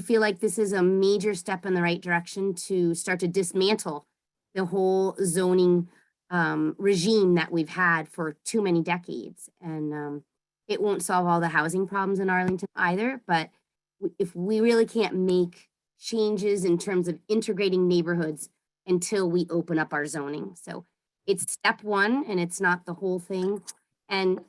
feel like this is a major step in the right direction to start to dismantle the whole zoning regime that we've had for too many decades. And it won't solve all the housing problems in Arlington either, but if we really can't make changes in terms of integrating neighborhoods until we open up our zoning. So it's step one, and it's not the whole thing. And,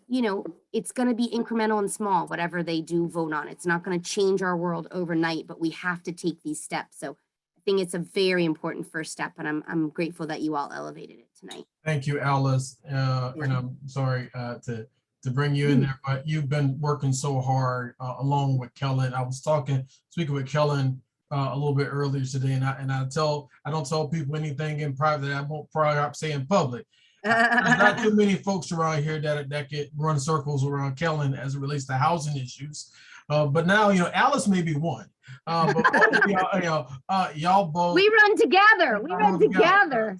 it's going to be incremental and small, whatever they do vote on. It's not going to change our world overnight, but we have to take these steps. So I think it's a very important first step, and I'm grateful that you all elevated it tonight. Thank you, Alice. And I'm sorry to bring you in there, but you've been working so hard along with Kellen. I was speaking with Kellen a little bit earlier today, and I don't tell people anything in private that I won't probably say in public. There's not too many folks around here that can run circles around Kellen as it relates to housing issues. But now, Alice may be one. But both of y'all both. We run together.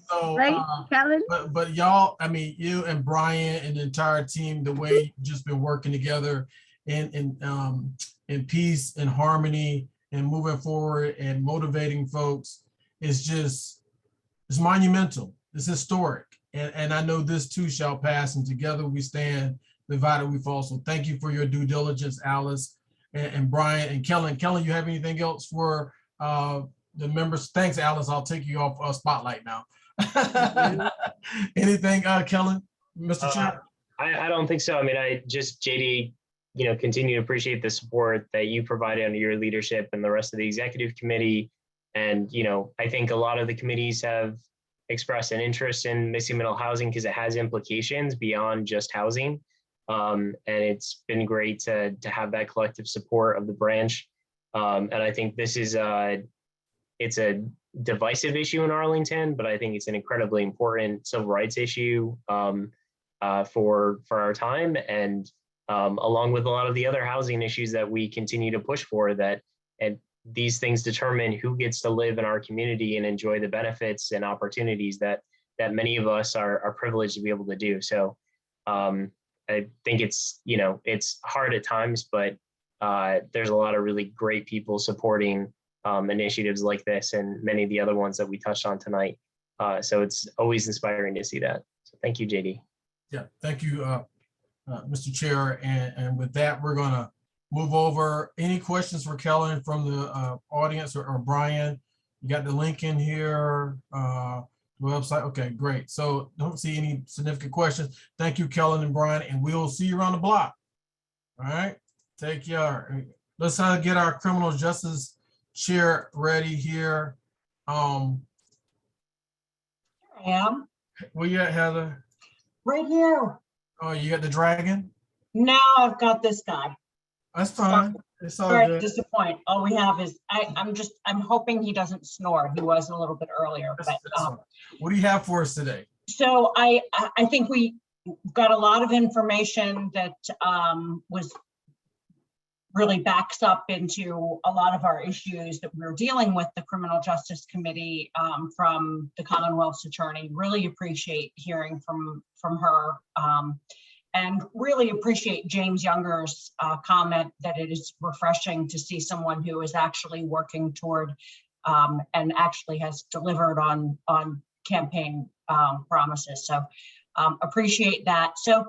So, right, Kellen? But y'all, you and Brian and the entire team, the way you've just been working together in peace and harmony and moving forward and motivating folks it's monumental. It's historic. And I know this too shall pass, and together we stand, divided we fall. So thank you for your due diligence, Alice and Brian and Kellen. Kellen, you have anything else for the members? Thanks, Alice. I'll take you off spotlight now. Anything, Kellen, Mr. Chair? I don't think so. I just, JD, continue to appreciate the support that you provided under your leadership and the rest of the executive committee. And, I think a lot of the committees have expressed an interest in missing middle housing because it has implications beyond just housing. And it's been great to have that collective support of the branch. And I think this is it's a divisive issue in Arlington, but I think it's an incredibly important civil rights issue for our time. And along with a lot of the other housing issues that we continue to push for, and these things determine who gets to live in our community and enjoy the benefits and opportunities that many of us are privileged to be able to do. So I think it's hard at times, but there's a lot of really great people supporting initiatives like this and many of the other ones that we touched on tonight. So it's always inspiring to see that. So thank you, JD. Yeah, thank you, Mr. Chair. And with that, we're gonna move over. Any questions for Kellen from the audience or Brian? You got the link in here, the website. Okay, great. So don't see any significant questions. Thank you, Kellen and Brian, and we'll see you around the block. All right, take care. Let's get our criminal justice chair ready here. I am Where you at, Heather? right here. Oh, you got the dragon? Now I've got this guy. That's fine. It's all Sorry to good. disappoint. All we have is, I'm hoping he doesn't snore. He was a little bit earlier, but, That's fine. What do you have for us today? so I think we got a lot of information that was really backs up into a lot of our issues that we're dealing with the Criminal Justice Committee from the Commonwealth's attorney. Really appreciate hearing from her. And really appreciate James Younger's comment that it is refreshing to see someone who is actually working toward and actually has delivered on campaign promises. So appreciate that. So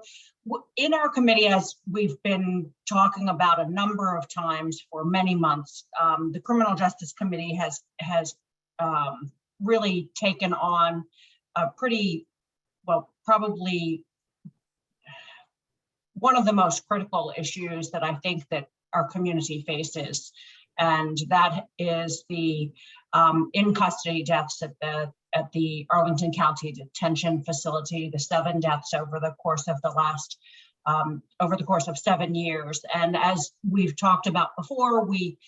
in our committee, as we've been talking about a number of times for many months, the Criminal Justice Committee has really taken on a pretty, well, probably one of the most critical issues that I think that our community faces, and that is the in custody deaths at the Arlington County Detention Facility, the 7 deaths over the course of the last over the course of 7 years. And as we've talked about before, we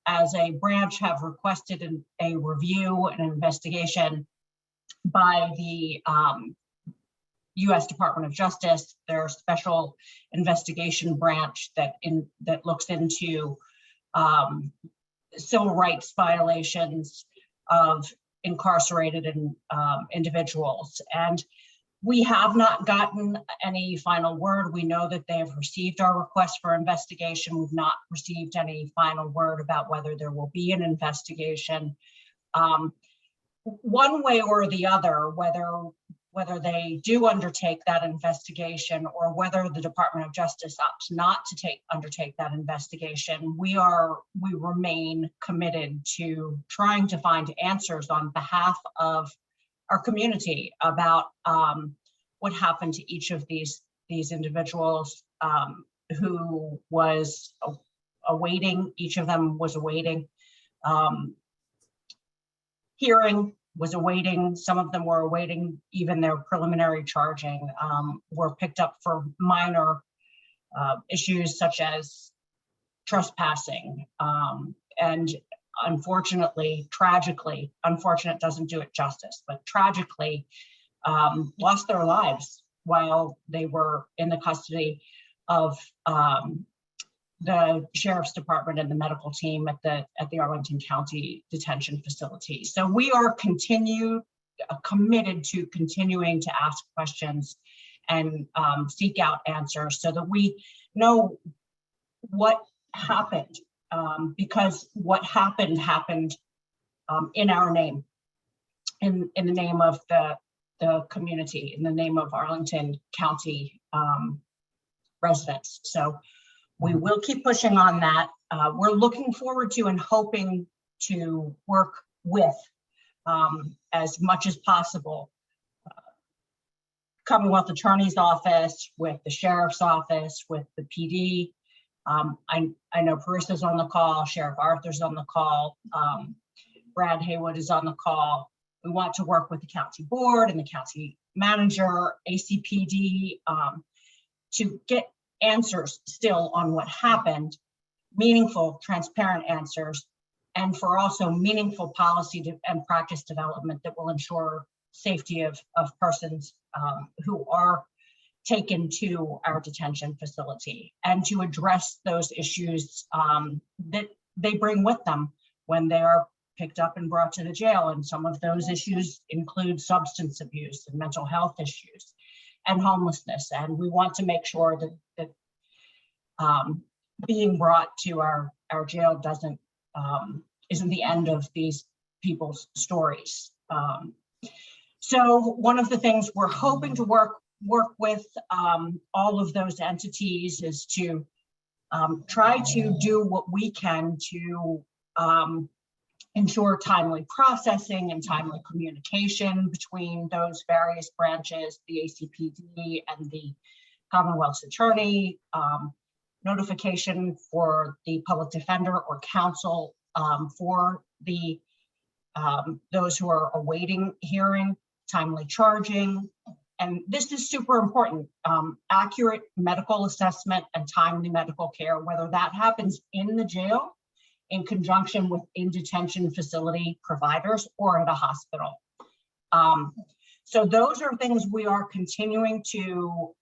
as a branch have requested a review and investigation by the U.S. Department of Justice, their special investigation branch that looks into civil rights violations of incarcerated individuals. And we have not gotten any final word. We know that they have received our request for investigation. We've not received any final word about whether there will be an investigation. One way or the other, whether they do undertake that investigation or whether the Department of Justice opts not to undertake that investigation, we remain committed to trying to find answers on behalf of our community about what happened to each of these individuals who was awaiting, each of them was awaiting hearing, was awaiting, some of them were awaiting even their preliminary charging, were picked up for minor issues such as trespassing. And unfortunately, tragically, unfortunate doesn't do it justice, but tragically lost their lives while they were in the custody of the Sheriff's Department and the medical team at the Arlington County Detention Facility. So we are committed to continuing to ask questions and seek out answers so that we know what happened, because what happened in our name, in the name of the community, in the name of Arlington County residents. So we will keep pushing on that. We're looking forward to and hoping to work with, as much as possible, Commonwealth Attorney's Office, with the Sheriff's Office, with the PD. I know Parisa's on the call, Sheriff Arthur's on the call, Brad Haywood is on the call. We want to work with the county board and the county manager, ACPD, to get answers still on what happened, meaningful, transparent answers, and for also meaningful policy and practice development that will ensure safety of persons who are taken to our detention facility, and to address those issues that they bring with them when they are picked up and brought to the jail. And some of those issues include substance abuse and mental health issues and homelessness. And we want to make sure that being brought to our jail isn't the end of these people's stories. So one of the things we're hoping to work work with all of those entities is to try to do what we can to ensure timely processing and timely communication between those various branches, the ACPD and the Commonwealth's attorney, notification for the public defender or counsel for the those who are awaiting hearing, timely charging. And this is super important, accurate medical assessment and timely medical care, whether that happens in the jail in conjunction with in detention facility providers or at a hospital. So those are things we are continuing to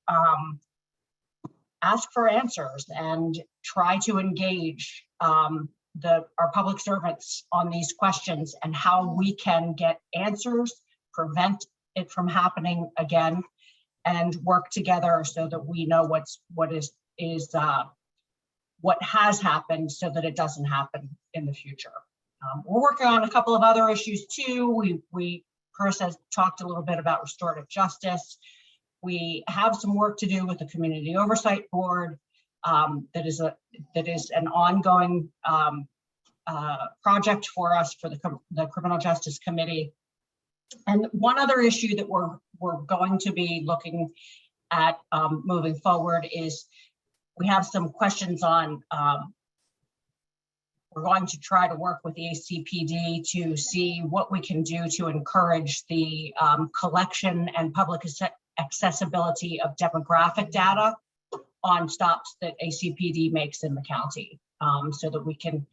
ask for answers and try to engage our public servants on these questions and how we can get answers, prevent it from happening again, and work together so that we know what has happened so that it doesn't happen in the future. We're working on a couple of other issues too. Parisa has talked a little bit about restorative justice. We have some work to do with the Community Oversight Board. That is an ongoing project for us for the Criminal Justice Committee. And one other issue that we're going to be looking at moving forward is we have some questions on, we're going to try to work with the ACPD to see what we can do to encourage the collection and public accessibility of demographic data on stops that ACPD makes in the county, so that we can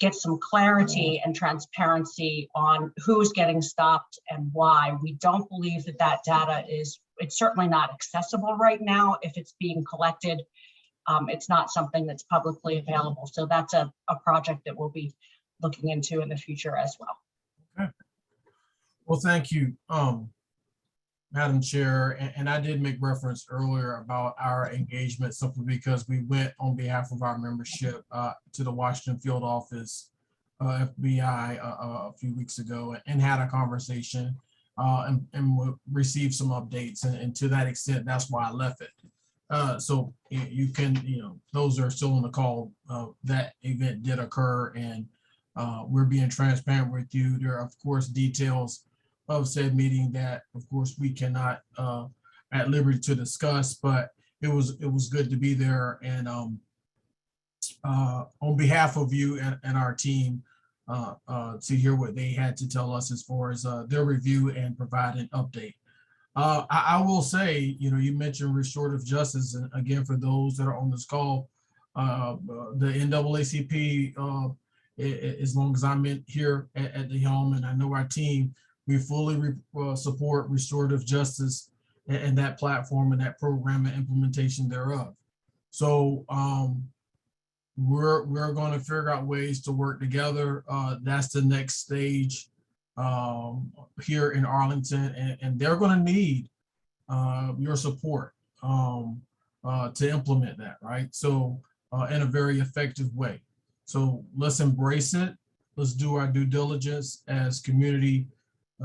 get some clarity and transparency on who's getting stopped and why. We don't believe that data it's certainly not accessible right now. If it's being collected, it's not something that's publicly available. So that's a project that we'll be looking into in the future as well. Okay. Well, thank you, Madam Chair. And I did make reference earlier about our engagement simply because we went on behalf of our membership to the Washington field office, FBI, a few weeks ago and had a conversation and received some updates. And to that extent, that's why I left it. So you can, those are still on the call. That event did occur, and we're being transparent with you. There are, of course, details of said meeting that, of course, we cannot at liberty to discuss, but it was good to be there. And on behalf of you and our team, to hear what they had to tell us as far as their review and provide an update. I will say, you mentioned restorative justice, and again, for those that are on this call, the NAACP, as long as I'm in here at the helm, and I know our team, we fully support restorative justice and that platform and that program and implementation thereof. So we're going to figure out ways to work together. That's the next stage here in Arlington, and they're going to need your support to implement that, right? So in a very effective way. So let's embrace it. Let's do our due diligence as community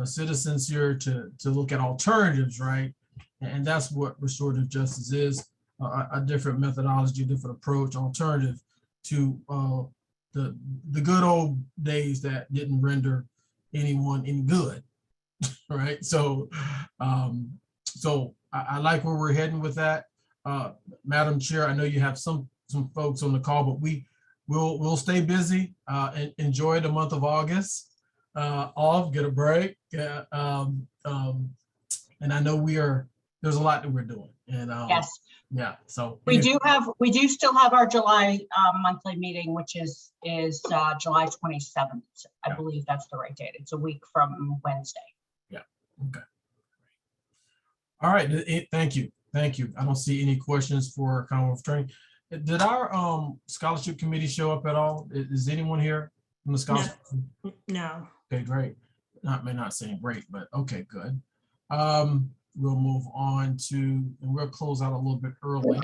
citizens here to look at alternatives, right? And that's what restorative justice is, a different methodology, different approach, alternative to the good old days that didn't render anyone any good, right? So I like where we're heading with that. Madam Chair, I know you have some folks on the call, but we'll stay busy and enjoy the month of August off, get a break. And I know there's a lot that we're doing. And yes. Yeah, so we do still have our July monthly meeting, which is July 27th. I believe that's the right date. It's a week from Wednesday. Yeah. Okay. All right. Thank you. Thank you. I don't see any questions for Commonwealth Attorney. Did our scholarship committee show up at all? Is anyone here from the scholarship? No. Okay, great. May not saying great, but okay, good. We'll move on to, and we'll close out a little bit early.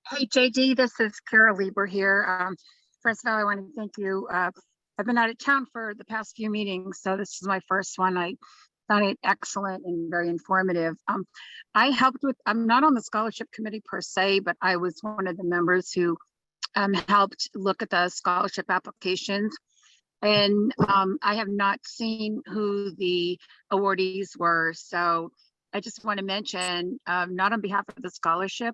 Hey, JD, this is Kara Lieber here. First of all, I want to thank you. I've been out of town for the past few meetings, so this is my first one. I sounded excellent and very informative. I helped with, I'm not on the scholarship committee per se, but I was one of the members who helped look at the scholarship applications. And I have not seen who the awardees were. So I just want to mention, not on behalf of the scholarship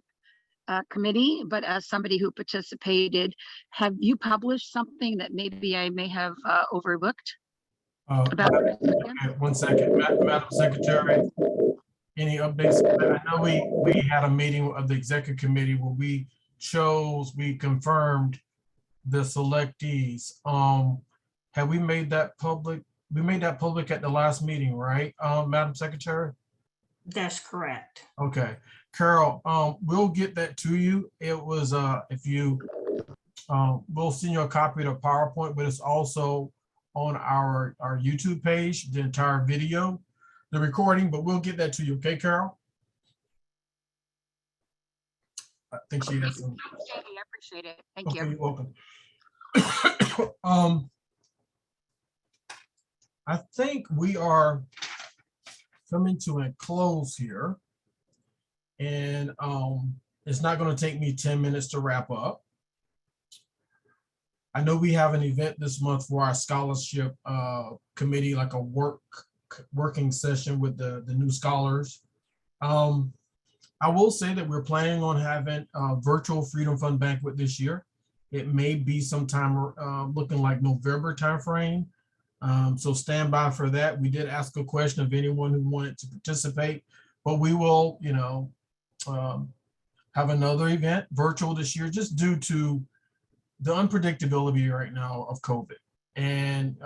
committee, but as somebody who participated, have you published something that maybe I may have overlooked? About Okay, 1 second, Madam Secretary, any updates? I know we had a meeting of the executive committee where we confirmed the selectees. Have we made that public? We made that public at the last meeting, right, Madam Secretary? That's correct. Okay, Carol, we'll get that to you. It was, if you, we'll send you a copy of the PowerPoint, but it's also on our YouTube page, the entire video, the recording, but we'll get that to you. Okay, Carol? I think she has some. I appreciate it. Thank Okay, you. you're welcome. I think we are coming to a close here. And it's not going to take me 10 minutes to wrap up. I know we have an event this month for our scholarship committee, like a working session with the new scholars. I will say that we're planning on having a virtual Freedom Fund banquet this year. It may be sometime looking like November timeframe. So stand by for that. We did ask a question of anyone who wanted to participate, but we will, have another event virtual this year, just due to the unpredictability right now of COVID. And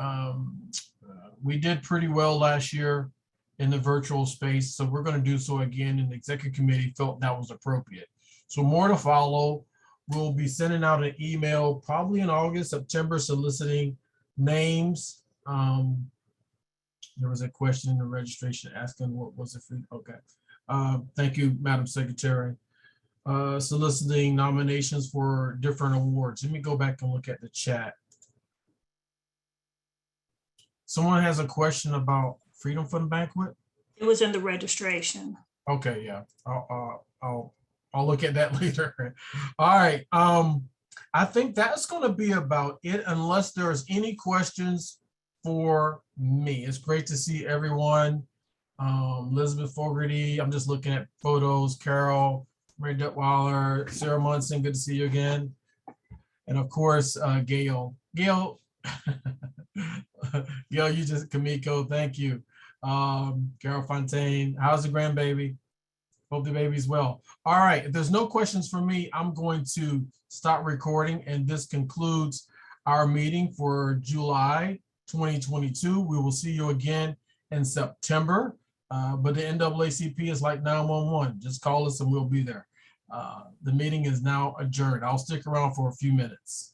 we did pretty well last year in the virtual space. So we're going to do so again, and the executive committee felt that was appropriate. So more to follow. We'll be sending out an email probably in August, September, soliciting names. There was a question in the registration asking what was it for. Okay. Thank you, Madam Secretary. Soliciting nominations for different awards. Let me go back and look at the chat. Someone has a question about Freedom Fund banquet. It was in the registration. Okay, yeah, I'll look at that later. All right, I think that's going to be about it, unless there's any questions for me. It's great to see everyone. Elizabeth Fogarty, I'm just looking at photos. Carol, Mary Detweiler, Sarah Munson, good to see you again. And of course, Gail. Gail, Gail, you just, Kamiko, thank you. Carol Fontaine, how's the grandbaby? Hope the baby's well. All right, if there's no questions for me, I'm going to stop recording, and this concludes our meeting for July 2022. We will see you again in September, but the NAACP is like 911. Just call us and we'll be there. The meeting is now adjourned. I'll stick around for a few minutes.